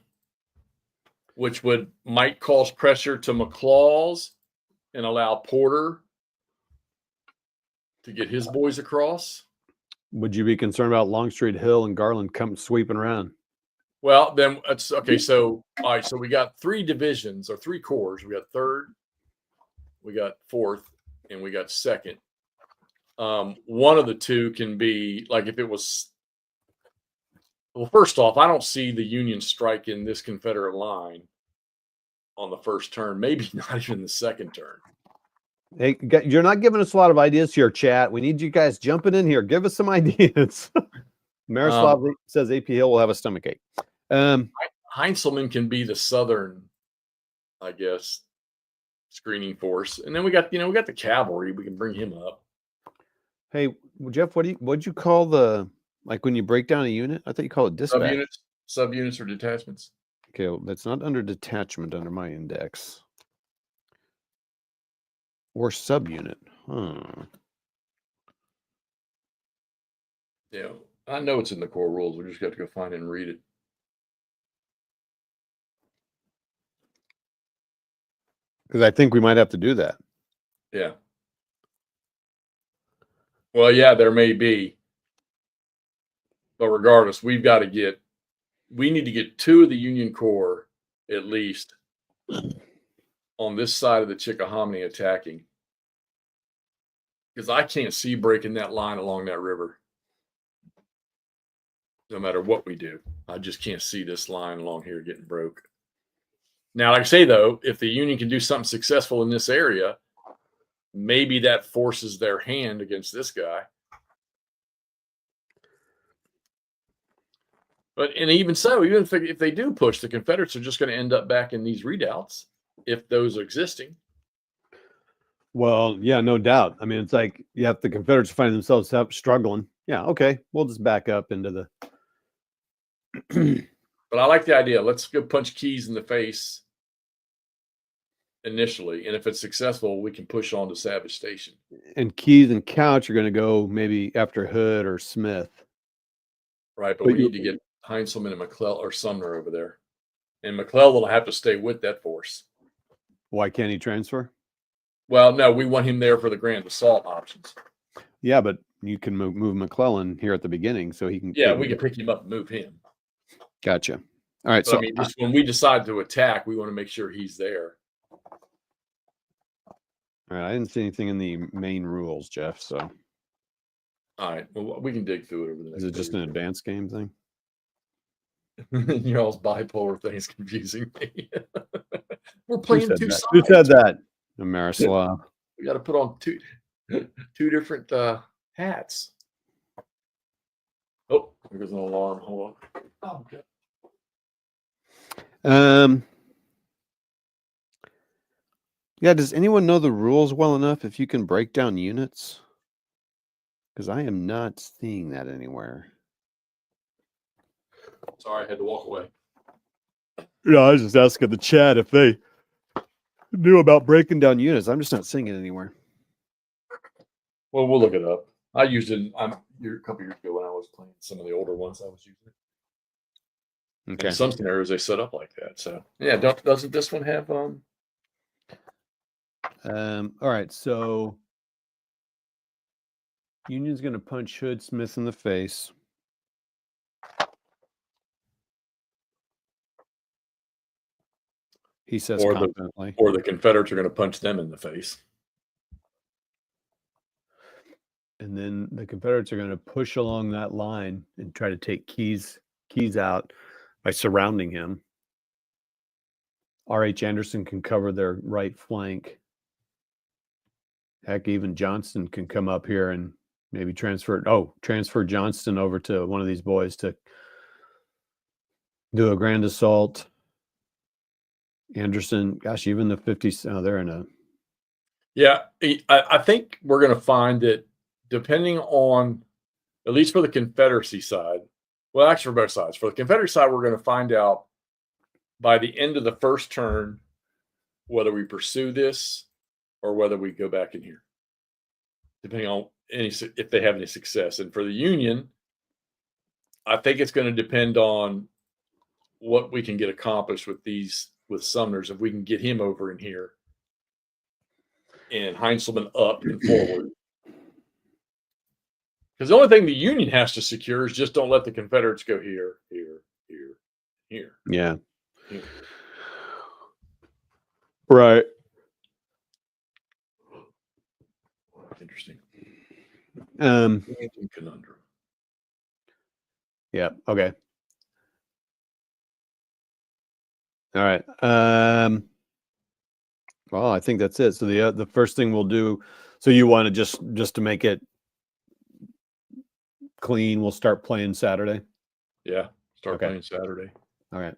Which might cause pressure to McClaws and allow Porter to get his boys across. Would you be concerned about Longstreet Hill and Garland come sweeping around? Well, then it's okay. So, all right. So we got 3 divisions or 3 corps. We got 3rd, we got 4th, and we got 2nd. One of the 2 can be like if it was. Well, first off, I don't see the Union striking this Confederate line on the first turn. Maybe not even the second turn. Hey, you're not giving us a lot of ideas here, chat. We need you guys jumping in here. Give us some ideas. Miroslav says AP Hill will have a stomachache. Heinzelman can be the southern, I guess, screening force, and then we got the cavalry. We can bring him up. Hey, Jeff, what'd you call the like when you break down a unit? I thought you call it dispatch. Subunits or detachments. Okay, well, that's not under detachment under my index. Or subunit. Yeah, I know it's in the core rules. We just got to go find it and read it. Because I think we might have to do that. Yeah. Well, yeah, there may be. But regardless, we need to get 2 of the Union Corps at least on this side of the Chickahominy attacking. Because I can't see breaking that line along that river. No matter what we do. I just can't see this line along here getting broke. Now, like I say, though, if the Union can do something successful in this area, maybe that forces their hand against this guy. And even so, even if they do push, the Confederates are just going to end up back in these redoubts if those are existing. Well, yeah, no doubt. I mean, it's like you have the Confederates find themselves struggling. Yeah, okay, we'll just back up into the. But I like the idea. Let's go punch Keyes in the face initially, and if it's successful, we can push on to Savage Station. And Keyes and Couch are going to go maybe after Hood or Smith. Right, but we need to get Heinzelman and McClellan or Sumner over there. And McClellan will have to stay with that force. Why can't he transfer? Well, no, we want him there for the grand assault options. Yeah, but you can move McClellan here at the beginning so he can. Yeah, we can pick him up and move him. Gotcha. All right. So I mean, just when we decide to attack, we want to make sure he's there. All right. I didn't see anything in the main rules, Jeff. So. All right. Well, we can dig through it over the next. Is it just an advanced game thing? Your all's bipolar thing is confusing me. We're playing 2 sides. Who said that? Miroslav. We got to put on two different hats. Oh, there's an alarm. Hold on. Oh, okay. Yeah, does anyone know the rules well enough if you can break down units? Because I am not seeing that anywhere. Sorry, I had to walk away. No, I was just asking the chat if they knew about breaking down units. I'm just not seeing it anywhere. Well, we'll look it up. I used it a couple years ago when I was playing some of the older ones. I was using it. Okay. In some scenarios, they set up like that. So yeah, doesn't this one have all right, so Union's going to punch Hood Smith in the face. He says confidently. Or the Confederates are going to punch them in the face. And then the Confederates are going to push along that line and try to take Keys out by surrounding him. R.H. Anderson can cover their right flank. Heck, even Johnston can come up here and maybe transfer Johnston over to one of these boys to do a grand assault. Anderson, gosh, even the 50s, they're in a... Yeah, I think we're going to find that depending on, at least for the Confederacy side, well, actually for both sides, for the Confederate side, we're going to find out by the end of the first turn whether we pursue this or whether we go back in here, depending on if they have any success. And for the Union, I think it's going to depend on what we can get accomplished with Sumner's. If we can get him over in here and Heinzelman up and forward. Because the only thing the Union has to secure is just don't let the Confederates go here, here, here, here. Yeah. Here. Right. Interesting. Conundrum. Yeah. Okay. All right. Well, I think that's it. So the first thing we'll do. So you want to just to make it clean, we'll start playing Saturday. Yeah. Start playing Saturday. All right.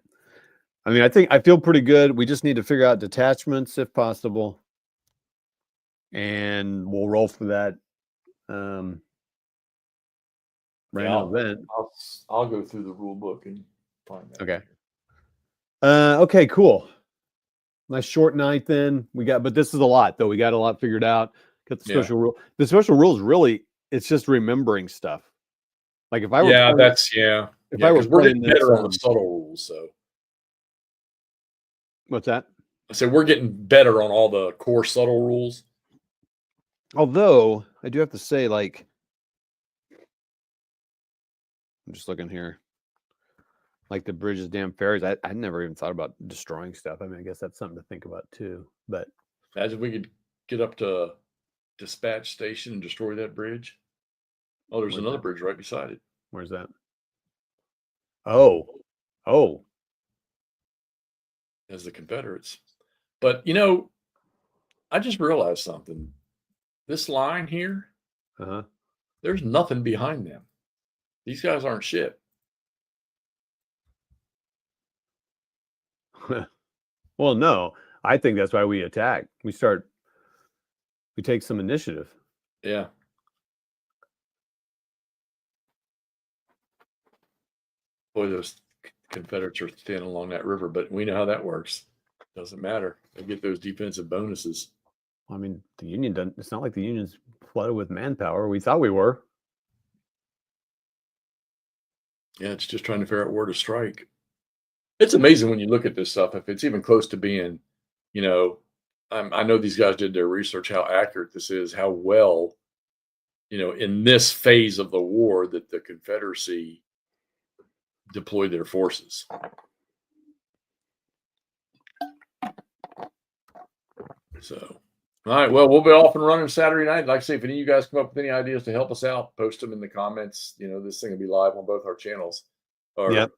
I mean, I feel pretty good. We just need to figure out detachments if possible. And we'll roll for that random event. I'll go through the rule book and find that. Okay. Okay, cool. Nice short night then. But this is a lot though. We got a lot figured out. Got the special rule. The special rules really, it's just remembering stuff. Like if I were if I was we're getting better on the subtle rules, so. What's that? I said we're getting better on all the core subtle rules. Although I do have to say, like, I'm just looking here, like the bridges, damn ferries. I never even thought about destroying stuff. I mean, I guess that's something to think about too. But imagine we could get up to Dispatch Station and destroy that bridge. Oh, there's another bridge right beside it. Where's that? Oh. As the Confederates. But, I just realized something. This line here, there's nothing behind them. These guys aren't shit. Well, no. I think that's why we attack. We take some initiative. Yeah. Boy, those Confederates are thin along that river, but we know how that works. Doesn't matter. They get those defensive bonuses. I mean, the Union doesn't. It's not like the Union's flooded with manpower. We thought we were. Yeah, it's just trying to figure out where to strike. It's amazing when you look at this stuff. If it's even close to being, I know these guys did their research, how accurate this is, how well, in this phase of the war that the Confederacy deployed their forces. So, all right. Well, we'll be off and running Saturday night. Like I say, if any of you guys come up with any ideas to help us out, post them in the comments. This thing will be live on both our channels. And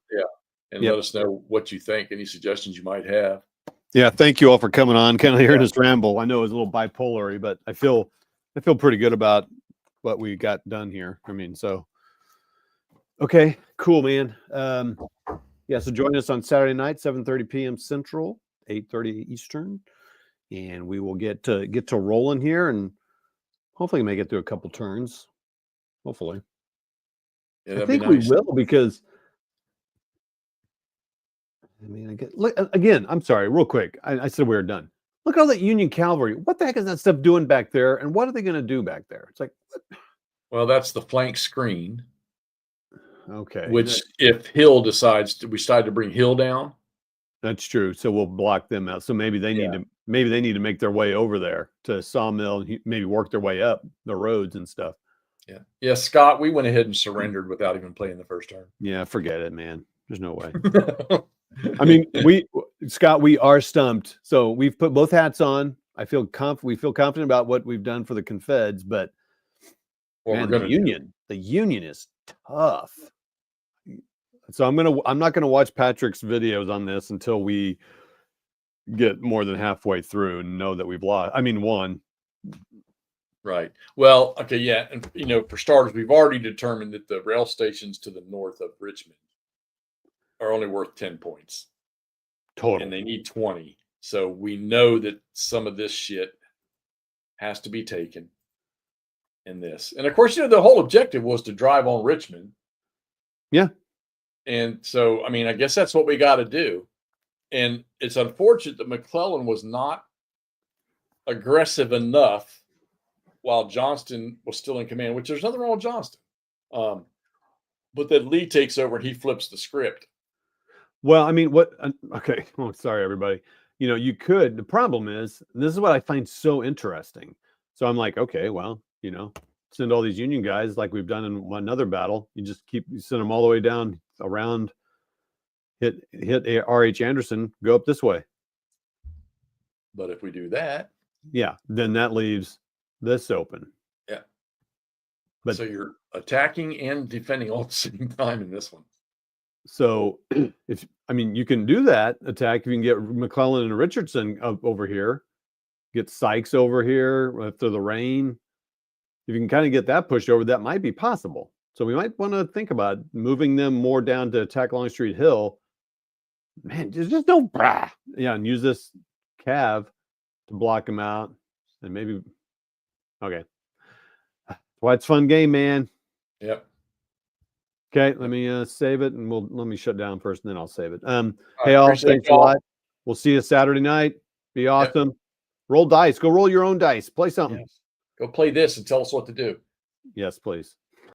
let us know what you think, any suggestions you might have. Yeah, thank you all for coming on. Kind of hearing us ramble. I know it was a little bipolar, but I feel pretty good about what we got done here. I mean, so okay, cool, man. So join us on Saturday night, 7:30 p.m. Central, 8:30 Eastern, and we will get to rolling here and hopefully make it through a couple turns. Hopefully, I think we will, because look again. I'm sorry, real quick. I said we were done. Look at all that Union cavalry. What the heck is that stuff doing back there? And what are they going to do back there? It's like, what? Well, that's the flank screen. Okay. Which, if Hill decides we decide to bring Hill down, that's true. So we'll block them out. So maybe they need to make their way over there to Sawmill and maybe work their way up the roads and stuff. Yeah. Yeah, Scott, we went ahead and surrendered without even playing the first turn. Yeah, forget it, man. There's no way. I mean, Scott, we are stumped. So we've put both hats on. We feel confident about what we've done for the Confeds, but man, the union is tough. So I'm not gonna watch Patrick's videos on this until we get more than halfway through and know that we've lost. I mean, won. Right. Well, okay, yeah, and for starters, we've already determined that the rail stations to the north of Richmond are only worth 10 points. Total. And they need 20. So we know that some of this shit has to be taken in this. And of course, the whole objective was to drive on Richmond. Yeah. And so, I mean, I guess that's what we got to do. And it's unfortunate that McClellan was not aggressive enough while Johnston was still in command, which there's nothing wrong with Johnston. But then Lee takes over and he flips the script. Well, I mean, okay. Oh, sorry, everybody. The problem is, this is what I find so interesting. So I'm like, okay, well, send all these Union guys like we've done in another battle. You send them all the way down around, hit R.H. Anderson, go up this way. But if we do that, yeah, then that leaves this open. Yeah. But so you're attacking and defending all at the same time in this one. So you can do that attack if you can get McClellan and Richardson up over here, get Sykes over here after the rain. If you can kind of get that pushed over, that might be possible. So we might want to think about moving them more down to attack Longstreet Hill. Man, just no brah. Yeah, and use this Cav to block them out. And maybe okay. Well, it's a fun game, man. Yep. Okay, let me save it, and let me shut down first, and then I'll save it. Hey, all, thanks a lot. We'll see you Saturday night. Be awesome. Yep. Roll dice. Go roll your own dice. Play something. Yes. Go play this and tell us what to do. Yes, please.